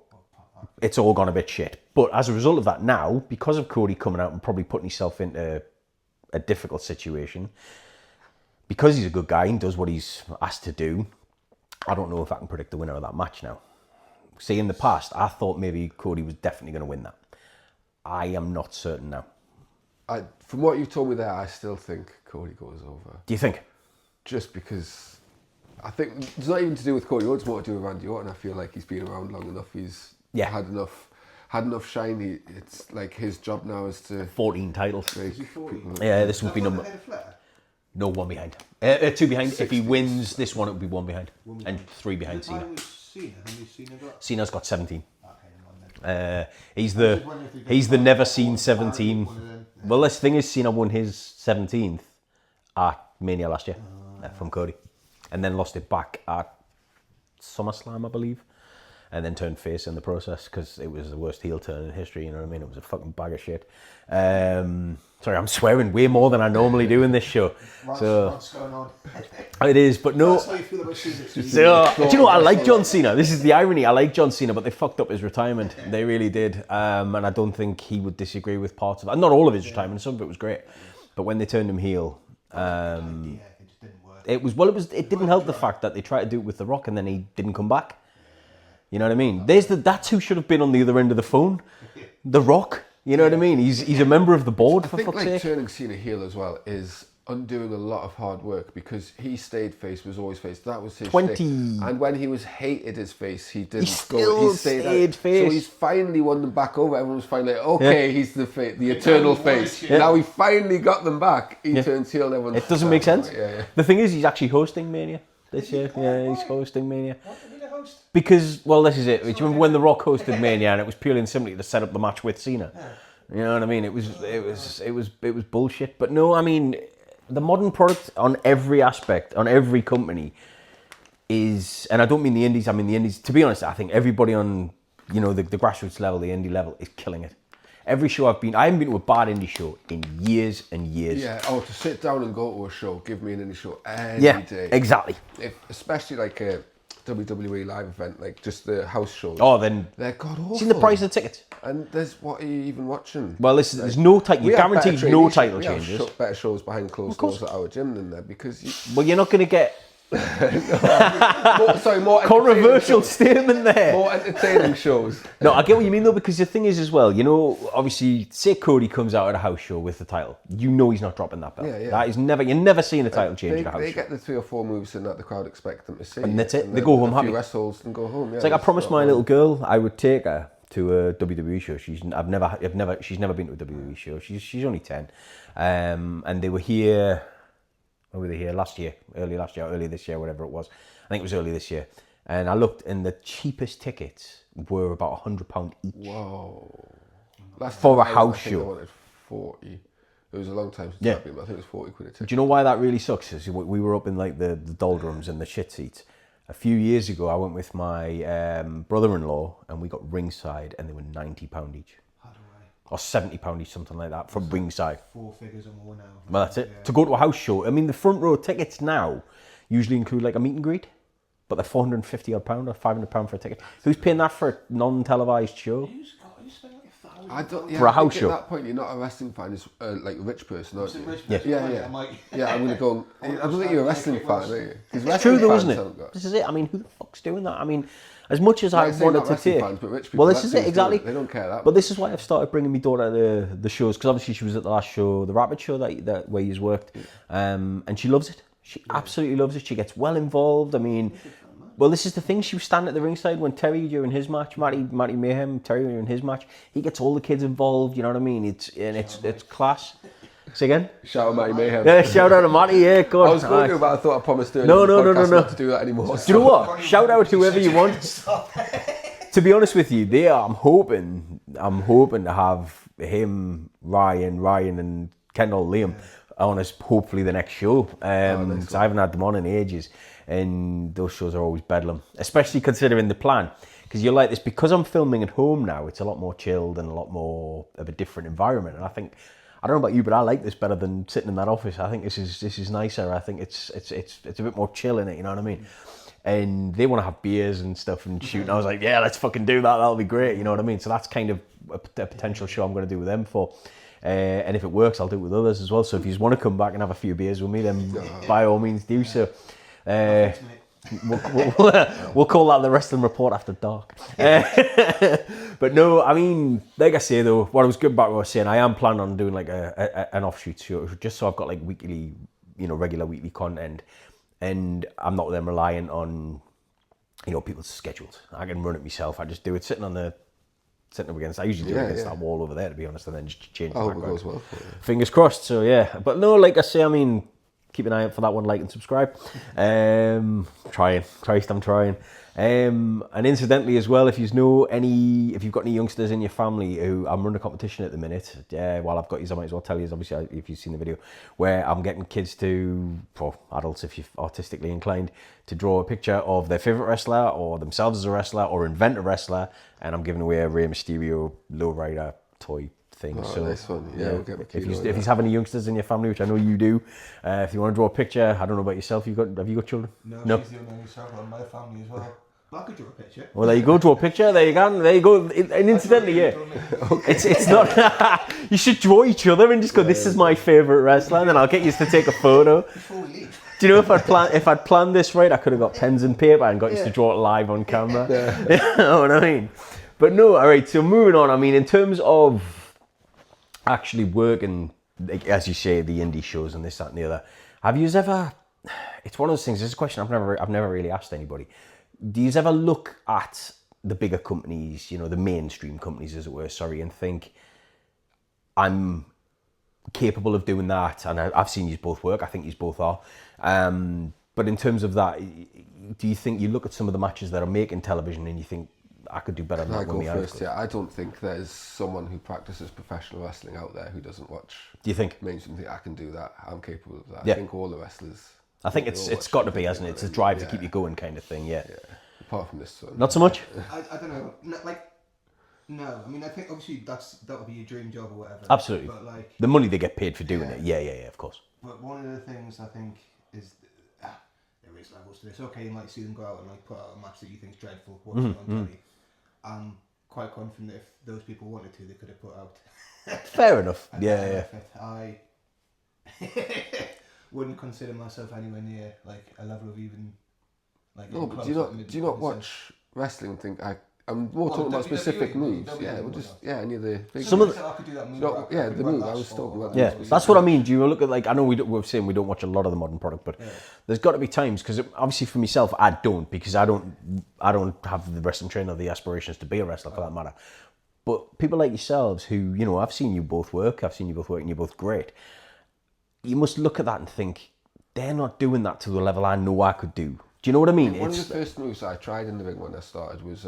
it's all gone a bit shit. But as a result of that now, because of Cody coming out and probably putting himself into a difficult situation, because he's a good guy and does what he's asked to do, I don't know if I can predict the winner of that match now. See, in the past, I thought maybe Cody was definitely going to win that. I am not certain now. From what you've told me there, I still think Cody goes over. Do you think? Just because I think it's not even to do with Cody Rhodes, more to do with Randy Orton. I feel like he's been around long enough. He's had enough shine. It's like his job now is to 14 titles. Yeah, this would be number. No, 1 behind. 2 behind. 16. If he wins this one, it would be 1 behind, and 3 behind Cena. Cena's got 17. He's the never seen 17. Well, this thing is, Cena won his 17th at Mania last year from Cody, and then lost it back at SummerSlam, I believe. and then turned face in the process because it was the worst heel turn in history. You know what I mean? It was a fucking bag of shit. Sorry, I'm swearing way more than I normally do in this show. What's going on? It is, but no. That's how you feel about Cena. Do you know what? I like John Cena. This is the irony. I like John Cena, but they fucked up his retirement. They really did. And I don't think he would disagree with parts of it. Not all of his retirement. Some of it was great. But when they turned him heel, it didn't help the fact that they tried to do it with The Rock and then he didn't come back. You know what I mean? That's who should have been on the other end of the phone. The Rock. You know what I mean? He's a member of the board, for fuck's sake. Turning Cena heel as well is undoing a lot of hard work because he stayed face, was always face. That was his 20. thing. And when he was hated his face, he didn't He stayed face. So he's finally won them back over. Everyone was finally like, okay, he's the eternal face. Yeah. Now he finally got them back. He turns heel. Everyone. It doesn't make sense. Yeah. The thing is, he's actually hosting Mania this year. Yeah, he's hosting Mania. What did he host? Because, well, this is it. Do you remember when The Rock hosted Mania and it was purely and simply to set up the match with Cena? You know what I mean? It was bullshit. But no, I mean, the modern product on every aspect, on every company is, and I don't mean the indies, I mean the indies. To be honest, I think everybody on, you know, the grassroots level, the indie level is killing it. Every show I haven't been to a bad indie show in years and years. Yeah, to sit down and go to a show, give me an indie show any day. Exactly. Especially like a WWE live event, like just the house shows. Oh, then they're god awful. Seen the price of the tickets? And what are you even watching? Well, there's no title. You guaranteed no title changes. We have better shows behind closed doors at our gym than there because. Well, you're not going to get. more controversial statement there. More entertaining shows. No, I get what you mean though, because the thing is as well, you know, obviously, say Cody comes out at a house show with the title, you know he's not dropping that belt. Yeah. That is never, you're never seeing a title change at a house show. They get the 3 or 4 moves in that the crowd expect them to see. And that's it. They go home happy. A few wrestles and go home. Yeah, it's like I promised my little girl I would take her to a WWE show. She's never been to a WWE show. She's only 10, and they were here. Or were they here early this year, whatever it was. I think it was early this year. And I looked, and the cheapest tickets were about £100 each. Whoa! For a house show. I wanted 40. It was a long time since I've been, but I think it was 40 quid a ticket. Do you know why that really sucks? Is we were up in like the doldrums and the shit seats. A few years ago, I went with my brother-in-law, and we got ringside, and they were £90 each. Or £70 each, something like that, from ringside. 4 figures or more now. Well, that's it. Yeah. To go to a house show, I mean, the front row tickets now usually include like a meet and greet, but they're £450 odd or £500 for a ticket. Who's paying that for a non-televised show? For a house show. At that point, you're not a wrestling fan, it's like a rich person, aren't you? Yeah. I'm going to go. I don't think you're a wrestling fan, are you? It's true though, isn't it? This is it. I mean, who the fuck's doing that? I mean, as much as I wanted to take... Fans, but rich people, well, this is it, exactly. They don't care that much. But this is why I've started bringing my daughter to the shows, because obviously she was at the last show, the Rapid show that where he's worked, and she loves it. She absolutely loves it. She gets well involved. I mean, well, this is the thing. She was standing at the ringside when Terry during his match, Matty Mayhem, Terry during his match. He gets all the kids involved. You know what I mean? It's class. Say again? Shout out Matty Mayhem. Yeah, shout out to Matty. Yeah, go on. I was going to, but I thought I promised earlier. No. Not to do that anymore. Do you know what? Shout out whoever you want. To be honest with you, I'm hoping to have him, Ryan, and Kendall, Liam on us hopefully the next show. Because I haven't had them on in ages, and those shows are always bedlam, especially considering the plan. Because you're like this, because I'm filming at home now, it's a lot more chilled and a lot more of a different environment. And I think, I don't know about you, but I like this better than sitting in that office. I think this is nicer. I think it's a bit more chill in it. You know what I mean? And they want to have beers and stuff and shoot. And I was like, yeah, let's fucking do that. That'll be great. You know what I mean? So that's kind of a potential show I'm going to do with them for. And if it works, I'll do it with others as well. So if you just want to come back and have a few beers with me, then by all means do so. We'll call that the Wrestling Report After Dark. But no, I mean, like I say though, what I was good about what I was saying, I am planning on doing like an offshoot show, just so I've got like weekly, regular weekly content, and I'm not then reliant on, people's schedules. I can run it myself. I just do it sitting up against. I usually do it against that wall over there, to be honest, and then just change the background. Goes well for you. Fingers crossed. So yeah, but no, like I say, I mean, keep an eye out for that one, like and subscribe. I'm trying. And incidentally as well, if you've got any youngsters in your family who, I'm running a competition at the minute, while I've got you, I might as well tell you, obviously, if you've seen the video, where I'm getting kids or adults, if you're artistically inclined, to draw a picture of their favourite wrestler or themselves as a wrestler or invent a wrestler, and I'm giving away a Rey Mysterio lowrider toy thing. Oh, so nice one. Yeah, we'll get if you have any youngsters in your family, which I know you do, if you want to draw a picture, I don't know about yourself, have you got children? No. She's the only child in my family as well. But I could draw a picture. Well, there you go, draw a picture. There you go. And incidentally, yeah, okay. It's not. You should draw each other and just go, "This is my favourite wrestler," and then I'll get you to take a photo. Before we leave. Do you know if I'd planned this right, I could have got pens and paper and got you to draw it live on camera. You know what I mean? But no, all right. So moving on. I mean, in terms of actually working, like, as you say, the indie shows and this, that, and the other. Have you ever? It's one of those things. This is a question I've never really asked anybody. Do you ever look at the bigger companies, you know, the mainstream companies, as it were, and think, I'm capable of doing that? And I've seen you both work. I think you both are. But in terms of that, do you think you look at some of the matches that are making television and you think, I could do better than that? I go first? Yeah, I don't think there's someone who practices professional wrestling out there who doesn't watch. Do you think? Mainstream think I can do that? I'm capable of that. Yeah. I think all the wrestlers. I think it's got to be, hasn't it? It's a drive to keep you going, kind of thing. Yeah. Apart from this one. Not so much. I don't know. No. I mean, I think obviously that would be your dream job or whatever. Absolutely. But like the money they get paid for doing it. Yeah, of course. But one of the things I think is there is levels to this. Okay, you might see them go out and like put out a match that you think is dreadful, watch it on telly. I'm quite confident that if those people wanted to, they could have put out. Fair enough. Yeah. I wouldn't consider myself anywhere near like a level of even like. No, but do you not watch wrestling and think I'm more talking about specific moves? Yeah, we'll just any of the big. Some of the I could do that move. The move I was talking about. Yeah, that's what I mean. Do you look at like, I know we're saying we don't watch a lot of the modern product, but there's got to be times, because obviously for myself I don't, because I don't have the wrestling training or the aspirations to be a wrestler for that matter. But people like yourselves who, you know, I've seen you both work and you're both great. You must look at that and think, they're not doing that to the level I know I could do. Do you know what I mean? One of the first moves I tried in the ring when I started was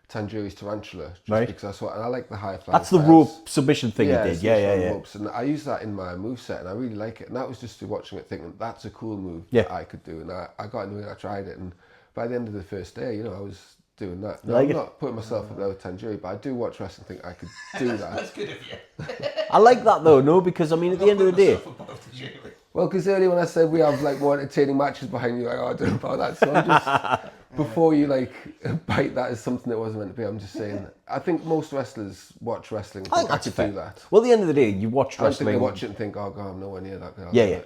Tanjiri's Tarantula, because I saw it, and I like the high fly. That's the rope submission thing you did, yeah. Ropes, and I use that in my moveset, and I really like it. And that was just through watching it, thinking that's a cool move that I could do. And I got into it, I tried it, and by the end of the first day, you know, I was doing that. Now, I'm not putting myself up there with Tanjiri, but I do watch wrestling and think I could do that. That's good of you. I like that though, no, because I mean, at the end of the day. Well, because earlier when I said we have like more entertaining matches behind you, like, I don't know about that. So I'm just, before you like bite that as something that wasn't meant to be, I'm just saying, I think most wrestlers watch wrestling and think I could do that. Well, at the end of the day, you watch wrestling. I think they watch it and think, oh God, I'm nowhere near that.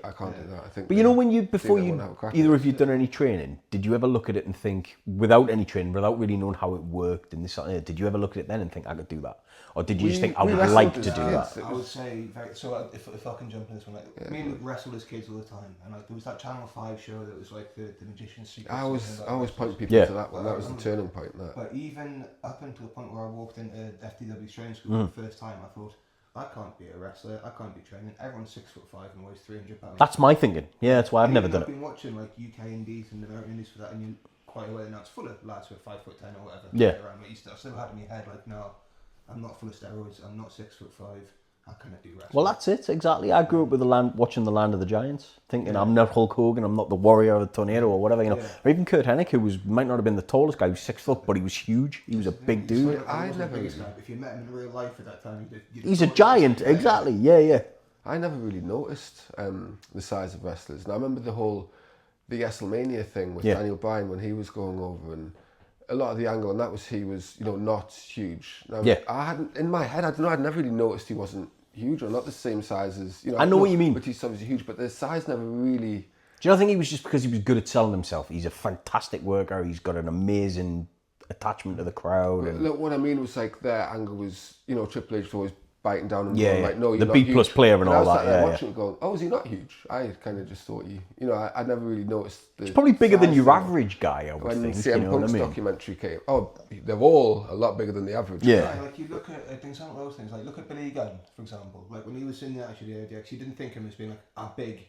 I can't do that. I think. But you know, before either of you done any training, did you ever look at it and think, without any training, without really knowing how it worked and this, did you ever look at it then and think, I could do that? Or did you just think, I would like to do that? I would say, if I can jump in this one, like, me and Luke wrestled as kids all the time, and like there was that Channel 5 show that was like the Magician's Secret. I always point people to that one. That was the turning point. But even up until the point where I walked into FTW training school for the first time, I thought, I can't be a wrestler, I can't be training. Everyone's 6'5" and weighs 300 pounds. That's my thinking. Yeah, that's why I've never done it. I've been watching like UK indies and American indies for that, and you're quite aware now it's full of lads who are 5'10" or whatever. Yeah. Around me, I still had in my head like, no, I'm not full of steroids. I'm not 6'5". How can I do wrestling? Well, that's it exactly. I grew up with watching the Land of the Giants, thinking I'm not Hulk Hogan, I'm not the Warrior or the Tornado or whatever, you know. Or even Kurt Hennig, who might not have been the tallest guy, he was 6 foot, but he was huge. He was a big dude. If you met him in real life at that time, he's a giant, exactly. Yeah. I never really noticed the size of wrestlers. And I remember the WrestleMania thing with Daniel Bryan when he was going over, and a lot of the angle, and that was he was, you know, not huge. Now, I hadn't, in my head, I don't know, I'd never really noticed he wasn't huge or not the same size as, you know. I know what you mean. But he's obviously huge, but the size never really. Do you not think he was just because he was good at selling himself? He's a fantastic worker. He's got an amazing attachment to the crowd. Look, what I mean was like their angle was, you know, Triple H was always biting down and going like, no, you're the not B huge. plus player and all that. I was watching it going, oh, is he not huge? I kind of just thought I never really noticed. He's probably bigger than your average guy, I would think. When CM Punk's documentary came, they're all a lot bigger than the average guy. Like you look at some of those things, like look at Billy Gunn, for example. Like when he was in the ADX, you didn't think of him as being like a big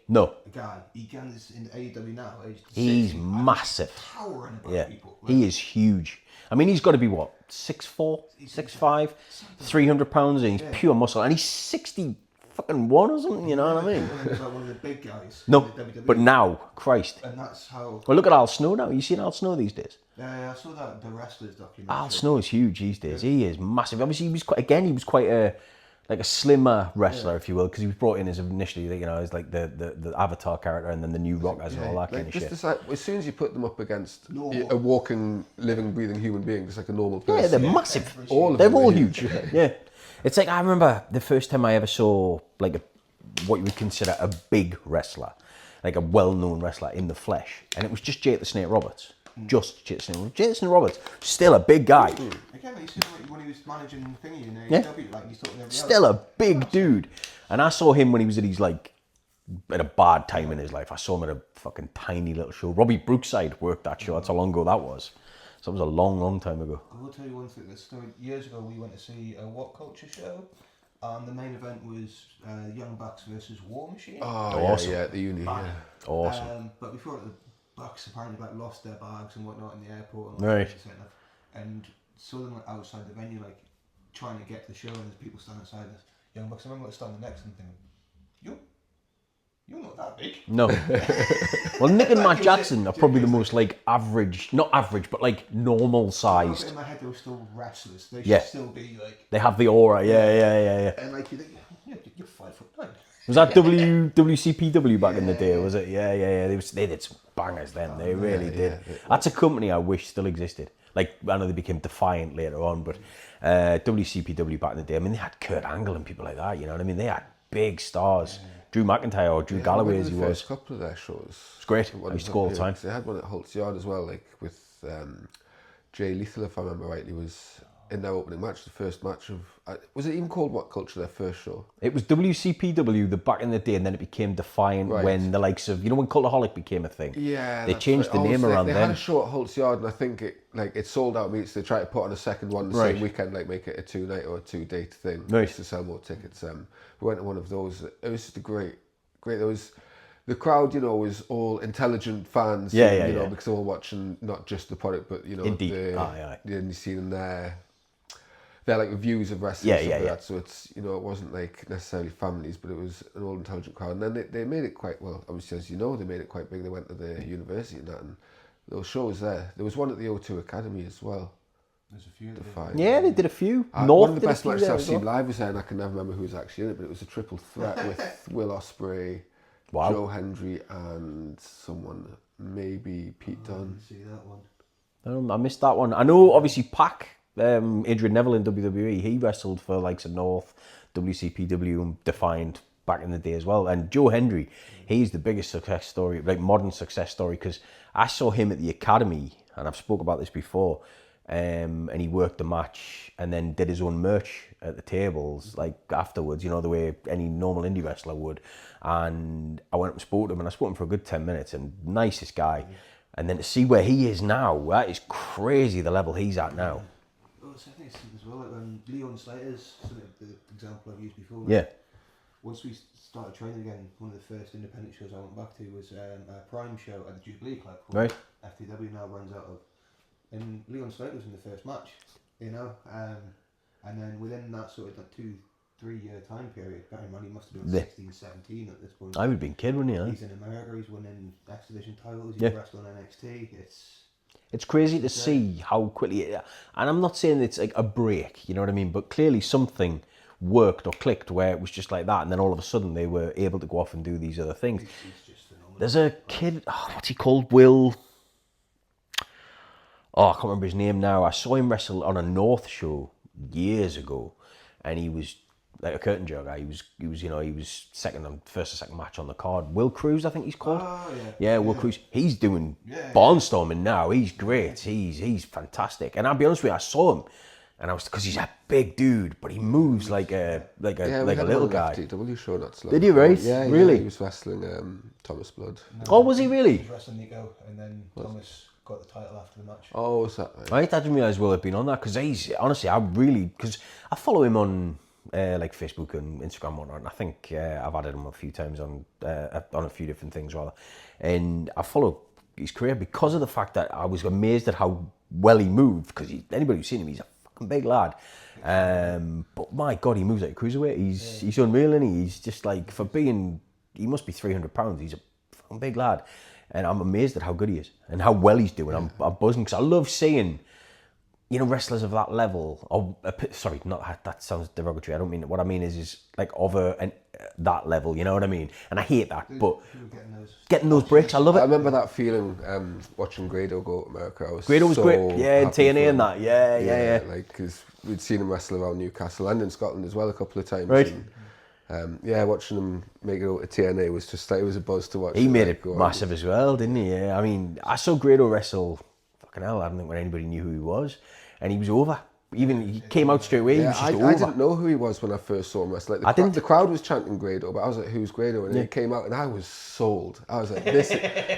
guy. He is in AEW now. He's massive. Towering above people. Like, he is huge. I mean, he's got to be what, 6'4", 6'5", 300 pounds, and he's pure muscle, and he's 61 or something. You know what I mean? He's like one of the big guys. No, but now, Christ. And that's how. Well, look at Al Snow now. You seen Al Snow these days? Yeah, I saw that the wrestlers documentary. Al Snow is huge these days. He is massive. Obviously, he was quite a slimmer wrestler, if you will, because he was brought in as initially, as like the Avatar character, and then the New Rockers and all that kind of shit. Just like, as soon as you put them up against a walking, living, breathing human being, just like a normal person. Yeah, they're massive. They're all huge. Yeah. It's like, I remember the first time I ever saw like what you would consider a big wrestler, like a well-known wrestler in the flesh, and it was just Jake the Snake Roberts. Just Jake the Snake Roberts. Still a big guy. Again, you see when he was managing Thingy in AEW, like he's talking every Still a big dude. And I saw him when he was at his at a bad time in his life. I saw him at a fucking tiny little show. Robbie Brookside worked that show. That's how long ago that was. So it was a long, long time ago. I will tell you one thing. This story. Years ago, we went to see a What Culture show. The main event was Young Bucks versus War Machine. Oh, awesome. Yeah, the uni. Yeah. Awesome. But before it, the Bucks apparently lost their bags and whatnot in the airport. And right. And saw them outside the venue, trying to get to the show, and there's people standing outside us. Young Bucks. I remember standing next and thinking, you're not that big. No. Well, Nick and Matt Jackson are probably the most average, not average, but normal sized. In my head, they were still wrestlers. They should still be They have the aura, yeah. And you think, you're 5'9". Was that WCPW back in the day? Was it? Yeah. They did some bangers then. They really did. That's a company I wish still existed. I know they became Defiant later on, but WCPW back in the day. I mean, they had Kurt Angle and people like that. You know what I mean? They had big stars. Drew McIntyre or Drew Galloway as he was. First couple of their shows. It's great. I used to go all the time. They had one at Holt's Yard as well, with Jay Lethal, if I remember rightly, was in their opening match, the first match of... was it even called What Culture, their first show? It was WCPW, the back in the day, and then it became Defiant when the likes of... when Cultaholic became a thing. Yeah. They changed the name around then. They had a show at Holt's Yard, and I think it sold out meets. They tried to put on a second one the same weekend, make it a 2-night or a 2-date thing. Right. To sell more tickets. We went to one of those. It was just a great... There was... The crowd, was all intelligent fans. Because they were watching not just the product, but, the indie scene and their reviews of wrestling and stuff like that. So it's, it wasn't necessarily families, but it was an all intelligent crowd. And then they made it quite, well, obviously, as you know, they made it quite big. They went to the university and that, and those shows there. There was one at the O2 Academy as well. There's a few. Yeah, they did a few. One of the best matches I've seen live was there, and I can never remember who was actually in it, but it was a triple threat with Will Ospreay, Joe Hendry, and someone, maybe Pete Dunne. I didn't see that one. I missed that one. I know, obviously, Pac, Adrian Neville in WWE, he wrestled for of North, WCPW, and Defiant back in the day as well. And Joe Hendry, he's the biggest success story, modern success story, because I saw him at the Academy, and I've spoke about this before, and he worked the match and then did his own merch at the tables afterwards, the way any normal indie wrestler would. And I went up and spoke to him, and I spoke to him for a good 10 minutes, and nicest guy. And then to see where he is now, that is crazy, the level he's at now. Well, I think as well, Leon Slater's the example I've used before. Yeah. Once we started training again, one of the first independent shows I went back to was a Prime show at the Jubilee Club. Right. FTW now runs out of. And Leon Slater was in the first match, and then within that sort of 2-3 year time period, bear in mind he must have been 16, 17 at this point. I would have been a kid, wouldn't he? He's in America, he's winning X Division titles, he's wrestling NXT. It's crazy to see how quickly, and I'm not saying it's a break, you know what I mean, but clearly something worked or clicked where it was just like that, and then all of a sudden they were able to go off and do these other things. He's just phenomenal. There's a kid, what's he called? Will... I can't remember his name now. I saw him wrestle on a North show years ago, and he was like a curtain jerk guy. He was first or second match on the card. Will Cruz, I think he's called. Oh, yeah. Will Cruz. He's doing barnstorming now. He's great. He's fantastic. And I'll be honest with you, I saw him And I was, because he's a big dude, but he moves like a little guy. FTW show not so long. Did you, right? Yeah, really? He was wrestling Thomas Blood. No, was he really? He was wrestling Nico, and then Thomas got the title after the match. Oh, was that right? I didn't realise Will had been on that, because he's, honestly, because I follow him on like Facebook and Instagram and whatnot, and I think I've added him a few times on a few different things rather, and I follow his career because of the fact that I was amazed at how well he moved, because anybody who's seen him, he's a fucking big lad, but my God, he moves like a cruiserweight. He's unreal, and he's just like, for being, he must be 300 pounds, he's a fucking big lad, and I'm amazed at how good he is and how well he's doing. I'm buzzing, because I love seeing, you know, wrestlers of that level, or sorry, not that sounds derogatory. I don't mean, what I mean is like that level. You know what I mean? And I hate that, but getting those breaks, I love it. I remember that feeling watching Grado go to America. Grado was great, yeah, in TNA and that, yeah. Like, because we'd seen him wrestle around Newcastle and in Scotland as well a couple of times. Right. And, watching him make it out to TNA was just like, it was a buzz to watch. He made it massive as well, didn't he? Yeah. I mean, I saw Grado wrestle. Fucking hell, I don't think when anybody knew who he was. And he was over. Even he came out straight away. He was just over. I didn't know who he was when I first saw him wrestle. Like the crowd was chanting Grado, but I was like, "Who's Grado?" And he came out, and I was sold. I was like, "This."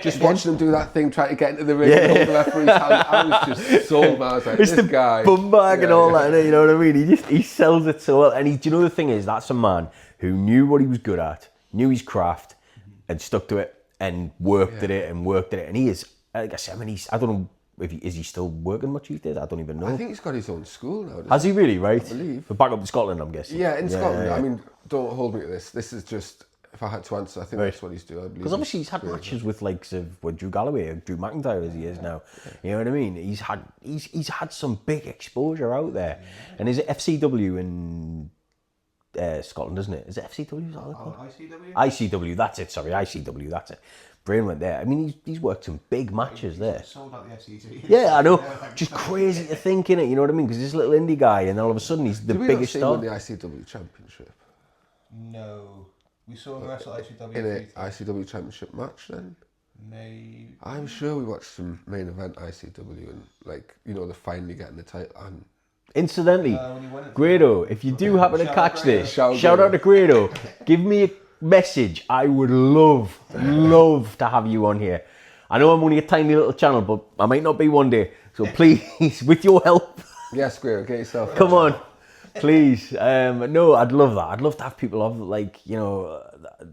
Just watching him do that thing, trying to get into the ring, and hold the referee's hand. I was just sold. Man. I was like, it's "This guy." Bum bag and all that. You know what I mean? He sells it so well. And do you know the thing is, that's a man who knew what he was good at, knew his craft, and stuck to it, and worked at it. And he is, like I said, I mean, I don't know. Is he still working much these days? I don't even know. I think he's got his own school now. Has he really? Right. I believe. But back up to Scotland, I'm guessing. Yeah, in Scotland. Yeah. I mean, don't hold me to this. This is just, if I had to answer, I think that's what he's doing. Because obviously he's had matches with likes of Drew Galloway or Drew McIntyre as he is now. You know what I mean? He's had some big exposure out there. And is it FCW in Scotland, isn't it? Is it FCW? Is that what called? ICW? ICW, that's it. Sorry, ICW, that's it. Brain went there. I mean, he's worked some big matches there. Sold out the FCW. Yeah, I know. Just crazy to think, innit? You know what I mean? Because this little indie guy, and all of a sudden he's the biggest star. Did we not see him win the ICW Championship? No. We saw him wrestle ICW. In an ICW Championship match then? Maybe. I'm sure we watched some main event ICW and, like, you know, they're finally getting the title. And incidentally, Grado, if you do happen to catch this, shout out to Grado. Give me a message. I would love to have you on here. I know I'm only a tiny little channel, but I might not be one day. So please, with your help. Yes, Grado, get yourself. Come on, please. No, I'd love that. I'd love to have people of like, you know,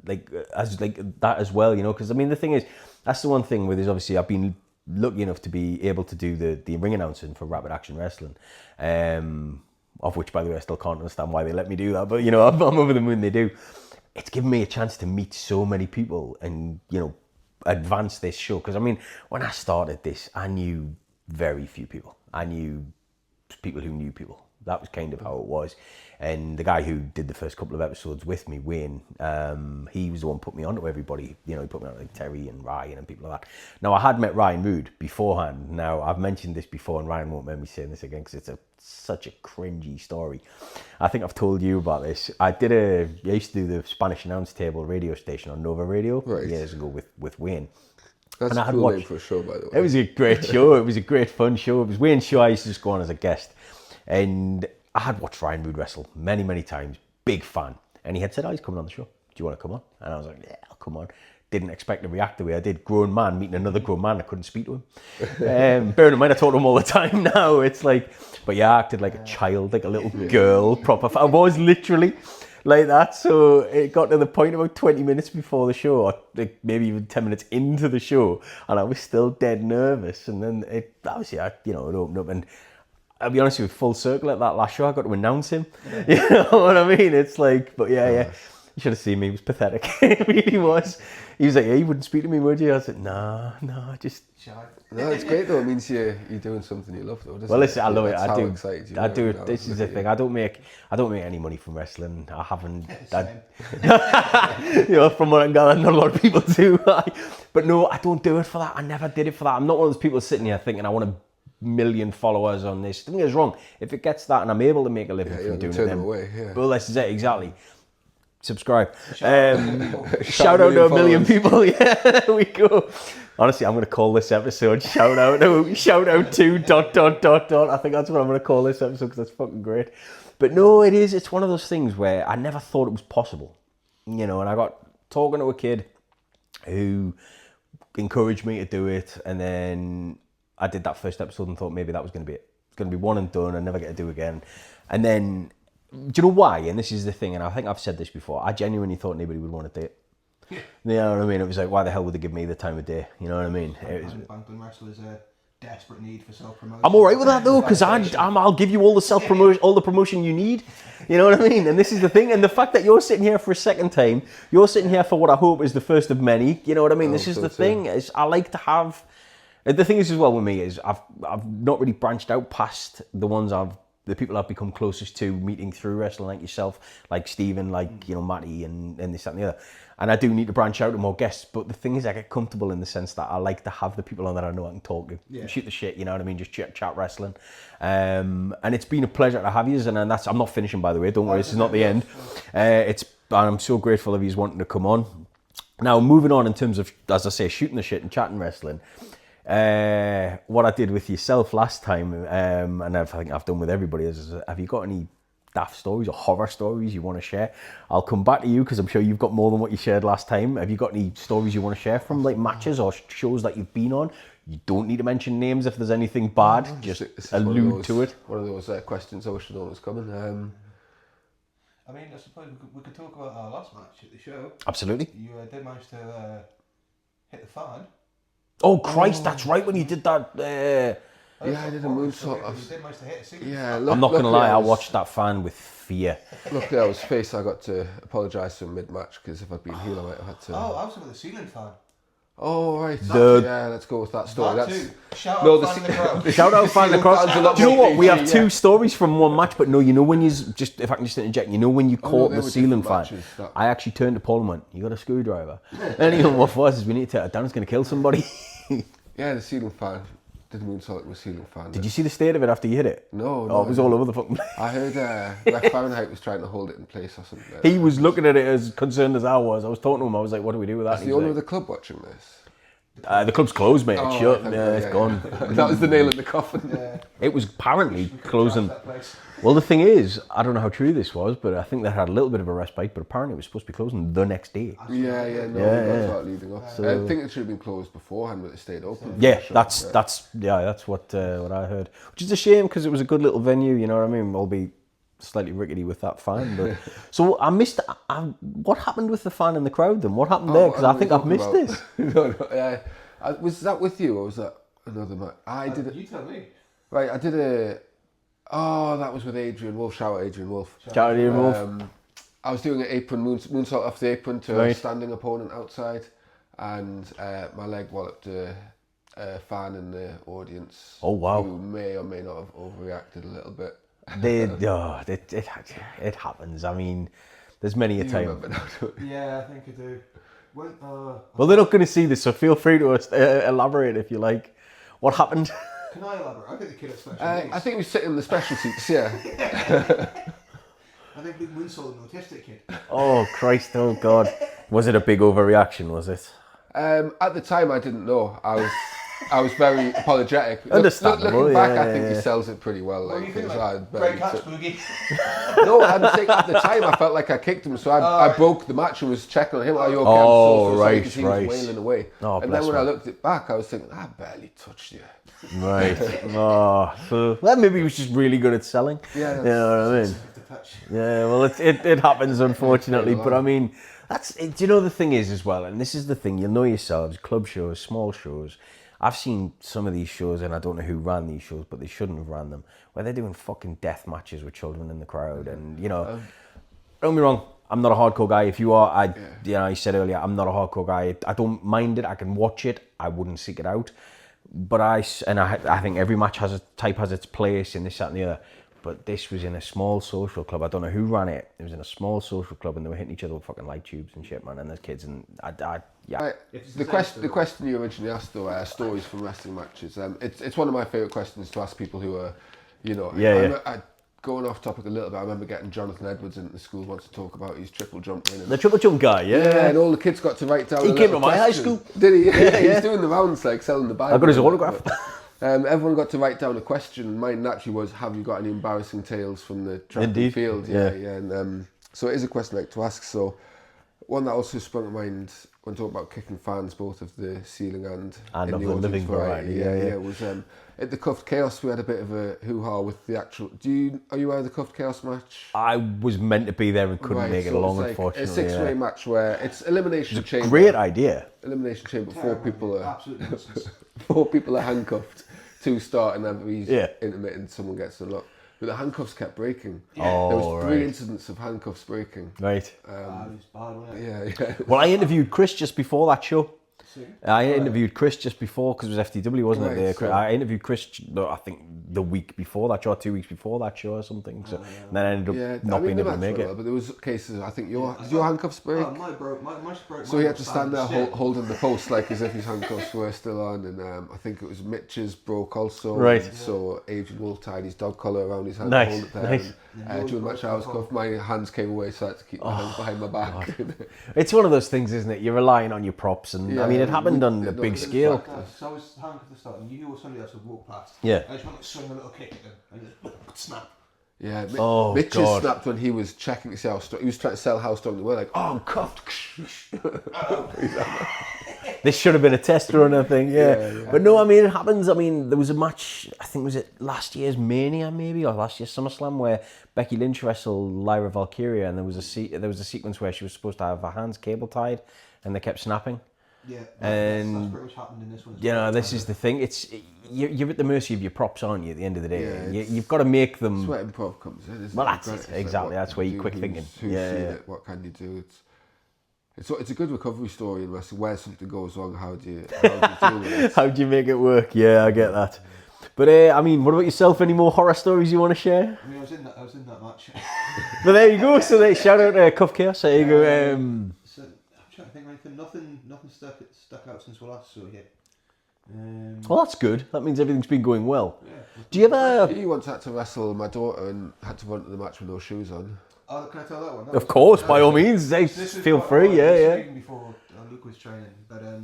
like that as well. You know, because I mean the thing is, that's the one thing with this. Obviously, I've been lucky enough to be able to do the ring announcing for Rapid Action Wrestling. Of which, by the way, I still can't understand why they let me do that. But you know, I'm over them when they do. It's given me a chance to meet so many people and, you know, advance this show. Because, I mean, when I started this, I knew very few people. I knew people who knew people. That was kind of how it was. And the guy who did the first couple of episodes with me, Wayne, he was the one who put me onto everybody. You know, he put me on like Terry and Ryan and people like that. Now, I had met Ryan Roode beforehand. Now, I've mentioned this before, and Ryan won't make me saying this again because it's such a cringy story. I think I've told you about this. I used to do the Spanish announce table radio station on Nova Radio years ago with Wayne. That's a cool name for a show, by the way. It was a great show. It was a great fun show. It was Wayne's show. I used to just go on as a guest. And I had watched Ryan Roode wrestle many, many times. Big fan. And he had said, he's coming on the show. Do you want to come on? And I was like, yeah, I'll come on. Didn't expect to react the way I did. Grown man meeting another grown man. I couldn't speak to him. Bearing in mind, I talk to him all the time now. It's like, but yeah, I acted like a child, like a little girl, proper. I was literally like that. So it got to the point about 20 minutes before the show, or like maybe even 10 minutes into the show, and I was still dead nervous. And then it opened up, and I'll be honest with you, full circle at that last show, I got to announce him. You know what I mean? It's like, but yeah. You should have seen me. It was pathetic. It really was. He was like, "Yeah, you wouldn't speak to me, would you?" I said, "No, just." No, it's great though. It means you're doing something you love, though. Doesn't well, listen, it? I love it. That's how excited you I do. Now, this is the thing. I don't make any money from wrestling. I haven't. You know, from what I'm gathering, not a lot of people do. But no, I don't do it for that. I never did it for that. I'm not one of those people sitting here thinking I want 1 million followers on this. Don't get us wrong. If it gets that and I'm able to make a living from doing it, then away, well, this is it exactly. subscribe. Shout out to a million people. Yeah, there we go. Honestly, I'm going to call this episode shout out to ... I think that's what I'm going to call this episode, because that's fucking great. But no, it's one of those things where I never thought it was possible, you know, and I got talking to a kid who encouraged me to do it, and then I did that first episode and thought maybe that was going to be it. It's going to be one and done and never get to do again. And then, do you know why? And this is the thing, and I think I've said this before, I genuinely thought nobody would want to date. Yeah. You know what I mean? It was like, why the hell would they give me the time of day? You know what I mean? Bankman wrestlers are desperate need for self-promotion. I'm all right with that though, because I'll give you all the self-promotion, all the promotion you need. You know what I mean? And this is the thing, and the fact that you're sitting here for a second time, you're sitting here for what I hope is the first of many. You know what I mean? This is the thing. Is I like to have. The thing is as well with me is I've not really branched out past the people I've become closest to meeting through wrestling, like yourself, like Stephen, like, you know, Matty, and this, that, and the other. And I do need to branch out to more guests, but the thing is, I get comfortable in the sense that I like to have the people on that I know I can talk to, shoot the shit, you know what I mean, just chat wrestling. And it's been a pleasure to have you, and that's, I'm not finishing, by the way, don't worry, this is not the end. And I'm so grateful of you wanting to come on. Now, moving on in terms of, as I say, shooting the shit and chatting wrestling, what I did with yourself last time, and I think I've done with everybody, is have you got any daft stories or horror stories you want to share? I'll come back to you because I'm sure you've got more than what you shared last time. Have you got any stories you want to share from like matches or shows that you've been on? You don't need to mention names if there's anything bad, just allude to it. One of those questions I wish I known was coming. I mean, I suppose we could talk about our last match at the show. Absolutely. You did manage to hit the fan. Oh Christ, that's right, when you did that. Yeah, I did a moonsault. I'm not going to lie, I watched that fan with fear. Luckily, I was face. I got to apologise to him mid-match, because if I'd been heel, I might have had to... Oh, I was with the ceiling fan. Oh, right. Yeah, let's go with that story. Shout out fan in the crowd. Shout out fan in the crowd. Do you know what? We have two stories from one match, but no, you know when if I can just interject, you know when you caught the ceiling fan, I actually turned to Paul and went, "You got a screwdriver?" And he went, "What for?" I says, "We need to take it down, it's going to kill somebody." Yeah, the ceiling fan. Did moonsault with ceiling fan. Did you see the state of it after you hit it? No. Oh, it was all over the fucking place. I heard Ref Fahrenheit was trying to hold it in place or something. He was looking at it as concerned as I was. I was talking to him. I was like, "What do we do with that?" Is the owner of the club watching this? The club's closed, mate. It's shut. It's gone. That was the nail in the coffin. Yeah. It was apparently closing. Well, the thing is, I don't know how true this was, but I think they had a little bit of a respite, but apparently it was supposed to be closing the next day. We got leading up. I think it should have been closed beforehand, but it stayed open. Yeah, that's what I heard. Which is a shame, because it was a good little venue, you know what I mean? Albeit slightly rickety with that fan. But so I missed. What happened with the fan in the crowd then? What happened there? Because I think I've missed this. No. Was that with you, or was that another match? I did it. You tell me. Right, I did a... Oh, that was with Adrian Wolf. Shout out Adrian Wolf. Shout out Adrian Wolf. I was doing an apron moonsault off the apron to a standing opponent outside, and my leg walloped a fan in the audience. Oh wow! Who may or may not have overreacted a little bit. It happens. I mean, there's many a time. Yeah, I think I do. Well, they're not going to see this, so feel free to elaborate if you like. What happened? Can I elaborate? I think the kid had special needs. I think he was sitting in the special seats, yeah. I think we moonsaulted an autistic kid. Oh, Christ, oh God. Was it a big overreaction, was it? At the time, I didn't know. I was very apologetic. Understandable. Looking back, I think he sells it pretty well. What do you think? Great catch, Boogie. No, I'm saying at the time I felt like I kicked him, so I broke the match and was checking on him. Are you okay? Oh, right. He was wailing away. Oh, and then when I looked it back, I was thinking, I barely touched you. Right. So well, maybe he was just really good at selling. Yeah. You know what I mean? Yeah. Well, it happens unfortunately, but I mean, do you know the thing is as well, and this is the thing, you'll know yourselves, club shows, small shows. I've seen some of these shows, and I don't know who ran these shows, but they shouldn't have ran them, where they're doing fucking death matches with children in the crowd, and you know, don't get me wrong, I'm not a hardcore guy. If you are, I said earlier, I'm not a hardcore guy. I don't mind it. I can watch it. I wouldn't seek it out. But I think every match has its place in this, that, and the other. But this was in a small social club. I don't know who ran it. It was in a small social club, and they were hitting each other with fucking light tubes and shit, man. And there's kids, and yeah. The question you originally asked, though, stories from wrestling matches. It's one of my favourite questions to ask people who are, you know, I going off topic a little bit, I remember getting Jonathan Edwards into the school once to talk about his triple jump winning. The triple jump guy, yeah. Yeah, and all the kids got to write down. He came to my high school. Did he? Yeah. He's doing the rounds, like selling the Bible. I got his autograph. Everyone got to write down a question. Mine naturally was, have you got any embarrassing tales from the track and field? Yeah. And so it is a question I'd like to ask. So one that also sprung to mind when talking about kicking fans, both of the ceiling and in of the the living variety. Yeah, was at the Cuffed Chaos we had a bit of a hoo-ha with the actual. Are you aware of the Cuffed Chaos match? I was meant to be there and couldn't make it along, like unfortunately. A 6-way match where it's elimination chamber. Great idea. Elimination chamber. Four people are handcuffed. 2 start and then he's intermittent. Someone gets unlocked. But the handcuffs kept breaking. Yeah. There was 3 incidents of handcuffs breaking. Right. It was bad, wasn't it? Yeah. Well, I interviewed Chris just before that show. I interviewed Chris just before, because it was FTW, wasn't it? So I interviewed Chris, I think, the week before that show, 2 weeks before that show or something. So and then I ended up not being able to make it. But there was cases, I think, did your handcuffs break? Oh, mine broke. So he had to stand there holding the post like as if his handcuffs were still on. And I think it was Mitch's broke also. Right. So Adrian Wolf tied his dog collar around his hand. Nice. Hold it there. Nice. And during the match I was cuffed, my hands came away, so I had to keep my hands behind my back. It's one of those things, isn't it? You're relying on your props, and I mean, it happened on a big scale. So I was handcuffed at the start, and you knew somebody else would walk past. Yeah. I just wanted to swing a little kick at them, and just snap. Yeah, Mitch's snapped when he was checking to see how strong. He was trying to sell how strong they were. Like, I'm cuffed. This should have been a test run, I think. Yeah. But no, I mean, it happens. I mean, there was a match. I think was it last year's Mania, maybe, or last year's SummerSlam, where Becky Lynch wrestled Lyra Valkyria, and there was a sequence where she was supposed to have her hands cable tied, and they kept snapping. Yeah, and that's pretty much happened in this one. This is the thing. You're at the mercy of your props, aren't you? At the end of the day, you've got to make them. That's where improv comes in. Well, that's it. Exactly. That's where you're quick thinking. What can you do? It's a good recovery story in wrestling. Where something goes wrong, how do you deal with it? How do you make it work? Yeah, I get that. But I mean, what about yourself? Any more horror stories you want to share? I mean, I was in that match. But there you go. So shout out to Cuff Chaos. There you go. So I'm trying to think of anything. Nothing stuck out since we last saw you. Well, that's good. That means everything's been going well. Yeah. Do you ever? He once had to wrestle my daughter and had to run to the match with no shoes on. Oh, can I tell that one? Of course, by all means. Feel free. Yeah. Before Luke was training, but I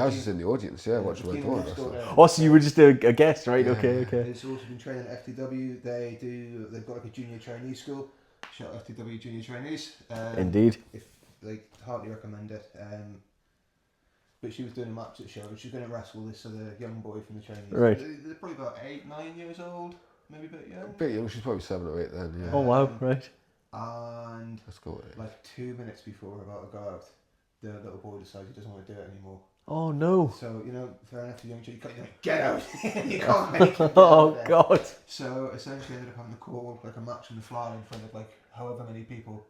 was just in the audience, watching my daughter wrestle. Oh, so you were just a guest, right? Yeah. Okay. He's also been training at FTW. They've got like a junior trainee school. Shout out FTW junior trainees. Indeed. If hardly recommend it. But she was doing a match at the show. She's going to wrestle this other young boy from the trainees. Right. They're probably about 8-9 years old, maybe a bit young. A bit young. She's probably 7 or 8 then. Yeah. Oh wow! Right. And let's go with it. Like 2 minutes before we're about to go out, the little boy decides he doesn't want to do it anymore. Oh no! So fair enough, the young chick, you can't get out. You can't make it. Oh god! So essentially, ended up having to call like a match on the fly in front of like however many people.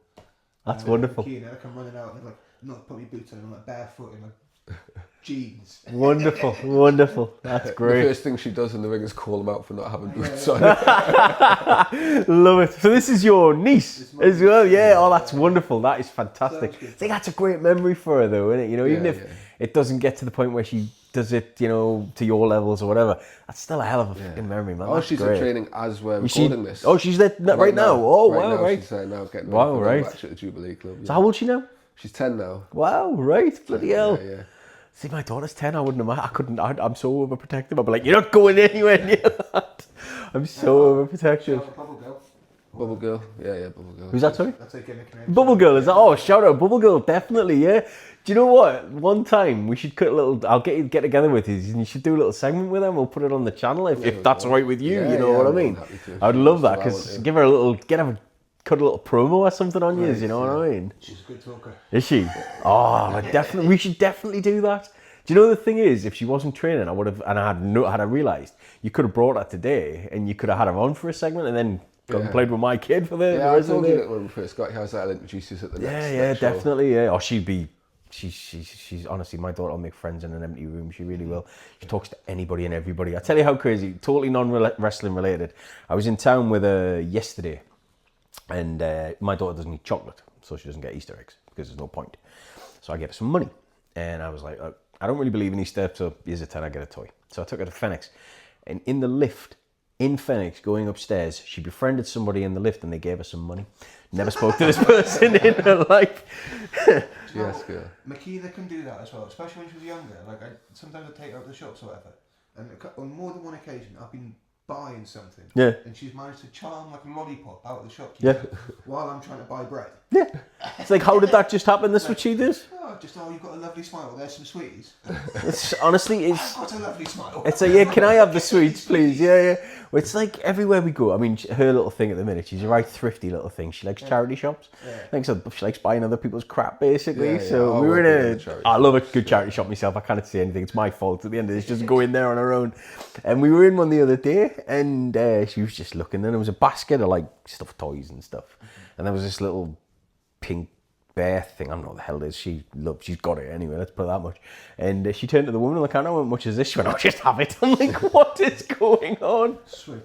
That's wonderful. And I come running out and they're like, "Not put my boots on." I'm like barefoot in like jeans. Wonderful. That's great. The first thing she does in the ring is call him out for not having boots on. Love it. So this is your niece as well, yeah. Oh, that's wonderful. That is fantastic. I think that's a great memory for her, though, isn't it? Even if it doesn't get to the point where she does it, to your levels or whatever, that's still a hell of a fucking memory, man. Oh, she's in training as we're recording this. Oh, she's there right now. Oh, wow, right. She's now getting ready for the match at the Jubilee Club. So how old is she now? She's 10 now. Wow, right, bloody hell. Yeah. See, my daughter's 10, I wouldn't have, I'm so overprotective. I'd be like, you're not going anywhere near that. I'm so overprotective. Bubble Girl. Yeah, Bubble Girl. Who's that, sorry? That's like Bubble Girl, is that? Oh, shout out, Bubble Girl, definitely, yeah. Do you know what? One time, we should cut a little, I'll get together with you, and you should do a little segment with her, and we'll put it on the channel, if that's all right with you, you know what I mean? I'd love that, because give her a little, cut a little promo or something on you, you know what I mean? She's a good talker. Is she? Oh, we should definitely do that. Do you know the thing is, if she wasn't training, I would have, and had I realised, you could have brought her today, and you could have had her on for a segment, and then gone and played with my kid for the rest of the day. I told you that when we first got here, I'll introduce you at the next show. Definitely, yeah. Or she's honestly, my daughter will make friends in an empty room. She really will. She talks to anybody and everybody. I tell you how crazy, totally non-wrestling related. I was in town with her yesterday, and my daughter doesn't eat chocolate, so she doesn't get Easter eggs, because there's no point. So I gave her some money, and I was like, I don't really believe in Easter, so here's a 10, I get a toy. So I took her to Phoenix, and in the lift, in Phoenix going upstairs. She befriended somebody in the lift and they gave her some money. Never spoke to this person in her life. Yes, girl. Makita can do that as well, especially when she was younger. Like, sometimes I take her out to the shops or whatever. And on more than one occasion, I've been buying something. Yeah. And she's managed to charm like a lollipop out of the shopkeeper while I'm trying to buy bread. Yeah. It's like, how did that just happen? That's what she did. Oh, you've got a lovely smile. There's some sweeties. Honestly, I've got a lovely smile. It's like, yeah, can I have the sweets, please? Yeah. Well, it's like everywhere we go. I mean, her little thing at the minute, she's a right thrifty little thing. She likes charity shops. Yeah. She likes buying other people's crap, basically. So we were in I love a good charity shop myself. I can't say anything. It's my fault at the end of this. Just go in there on her own. And we were in one the other day, and she was just looking, and there was a basket of like stuffed toys and stuff. And there was this little pink bear thing. I don't know what the hell it is. She's got it anyway, let's put it that much. And she turned to the woman on the counter, how much is this? She went, I'll just have it. I'm like, what is going on? Sweet.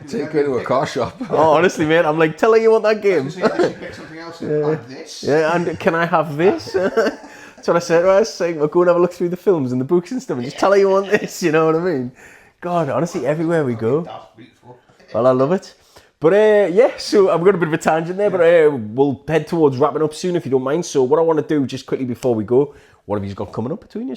Take her to a car shop. Oh, honestly, mate, I'm like, tell her you want that game. So you pick something else like this. Yeah, and can I have this? That's what I said to her. I was saying, well, go and have a look through the films and the books and stuff and just tell her you want this, you know what I mean? God, honestly, everywhere we go. That's beautiful. Well, I love it. But so I've got a bit of a tangent there, but we'll head towards wrapping up soon if you don't mind. So what I want to do, just quickly before we go, what have you got coming up between you?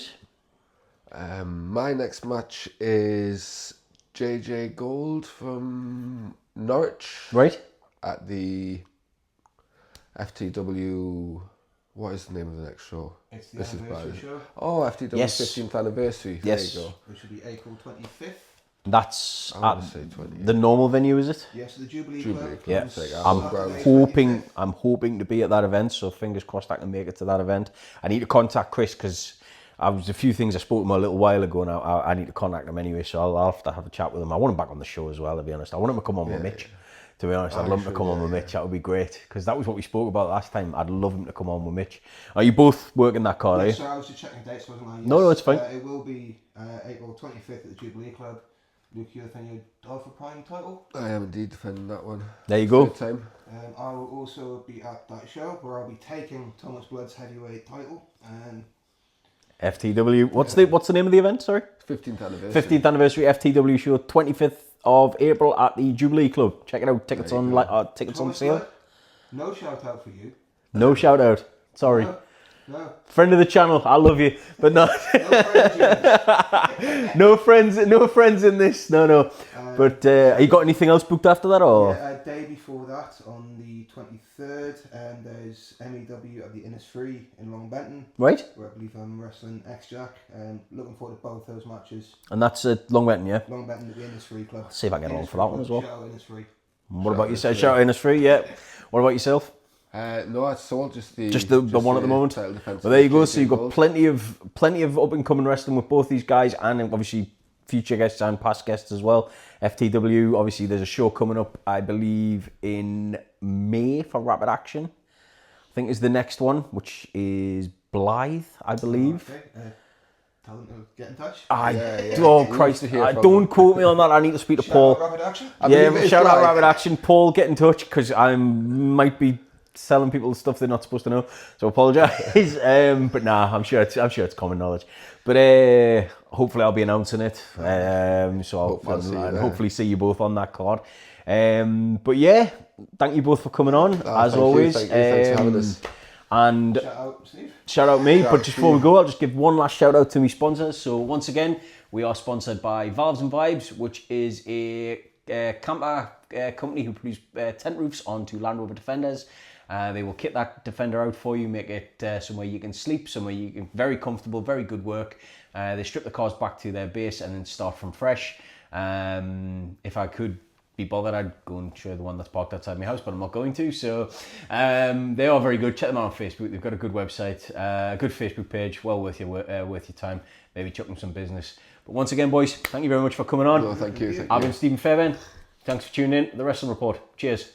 My next match is JJ Gold from Norwich. Right. At the FTW... What is the name of the next show? It's the anniversary show. Oh, FTW 15th anniversary. Yes. There you go. Which will be April 25th. That's at the normal venue, is it? Yes, the Jubilee Club. Yeah. I'm hoping to be at that event, so fingers crossed I can make it to that event. I need to contact Chris because a few things I spoke to him a little while ago now. I need to contact him anyway, so I'll have to have a chat with him. I want him back on the show as well, to be honest. I want him to come on with Mitch. To be honest, I'd love him to come on with Mitch. That would be great, because that was what we spoke about last time. I'd love him to come on with Mitch. Are you both working that card, yes, so I was just checking dates, wasn't I? Yes. No, it's fine. It will be April 25th at the Jubilee Club. Luke, you're defending your Alpha Prime title? I am indeed defending that one. There you go. Time. I will also be at that show where I'll be taking Thomas Blood's heavyweight title. FTW. What's the name of the event? Sorry. 15th anniversary. 15th anniversary FTW show, 25th of April at the Jubilee Club. Check it out. Tickets on tickets on sale. Blood, no shout out for you. No shout out. Sorry. No. Friend of the channel, I love you, but no. No friends in this. No. But you got anything else booked after that, or? Yeah, a day before that, on the 23rd, there's MEW at the Innisfree in Long Benton. Right. Where I believe I'm wrestling X-Jack. Looking forward to both those matches. And that's at Long Benton, yeah? Long Benton at the Innisfree Club. Let's see if I can get along for that one as well. Shout out Innisfree. What about yourself? Shout out Innisfree, yeah. What about yourself? No, it's all just the one at the moment. Well, there you go. So you've got plenty of up and coming wrestling with both these guys, and obviously future guests and past guests as well. FTW, obviously there's a show coming up, I believe in May for Rapid Action. I think is the next one, which is Blythe, I believe. Okay. Tell them to get in touch. Oh Christ! Don't quote me on that. I need to speak to Paul. Shout out Rapid Action. Shout out Rapid Action. Paul, get in touch because I might be selling people stuff they're not supposed to know, so apologise. But nah, I'm sure it's common knowledge. But hopefully I'll be announcing it. So I'll hopefully see you both on that card. But yeah, thank you both for coming on as always. Thanks for having us. And shout out Steve. Shout out me. But just before we go, I'll just give one last shout out to my sponsors. So once again, we are sponsored by Valves and Vibes, which is a camper company who produce tent roofs onto Land Rover Defenders. They will kit that Defender out for you, make it somewhere you can sleep, somewhere you can, very comfortable, very good work. They strip the cars back to their base and then start from fresh. If I could be bothered, I'd go and show the one that's parked outside my house, but I'm not going to. So they are very good. Check them out on Facebook. They've got a good website, a good Facebook page. Well worth your time. Maybe chuck them some business. But once again, boys, thank you very much for coming on. No, thank you. I've been Stephen Fairbairn. Thanks for tuning in. The Wrestling Report. Cheers.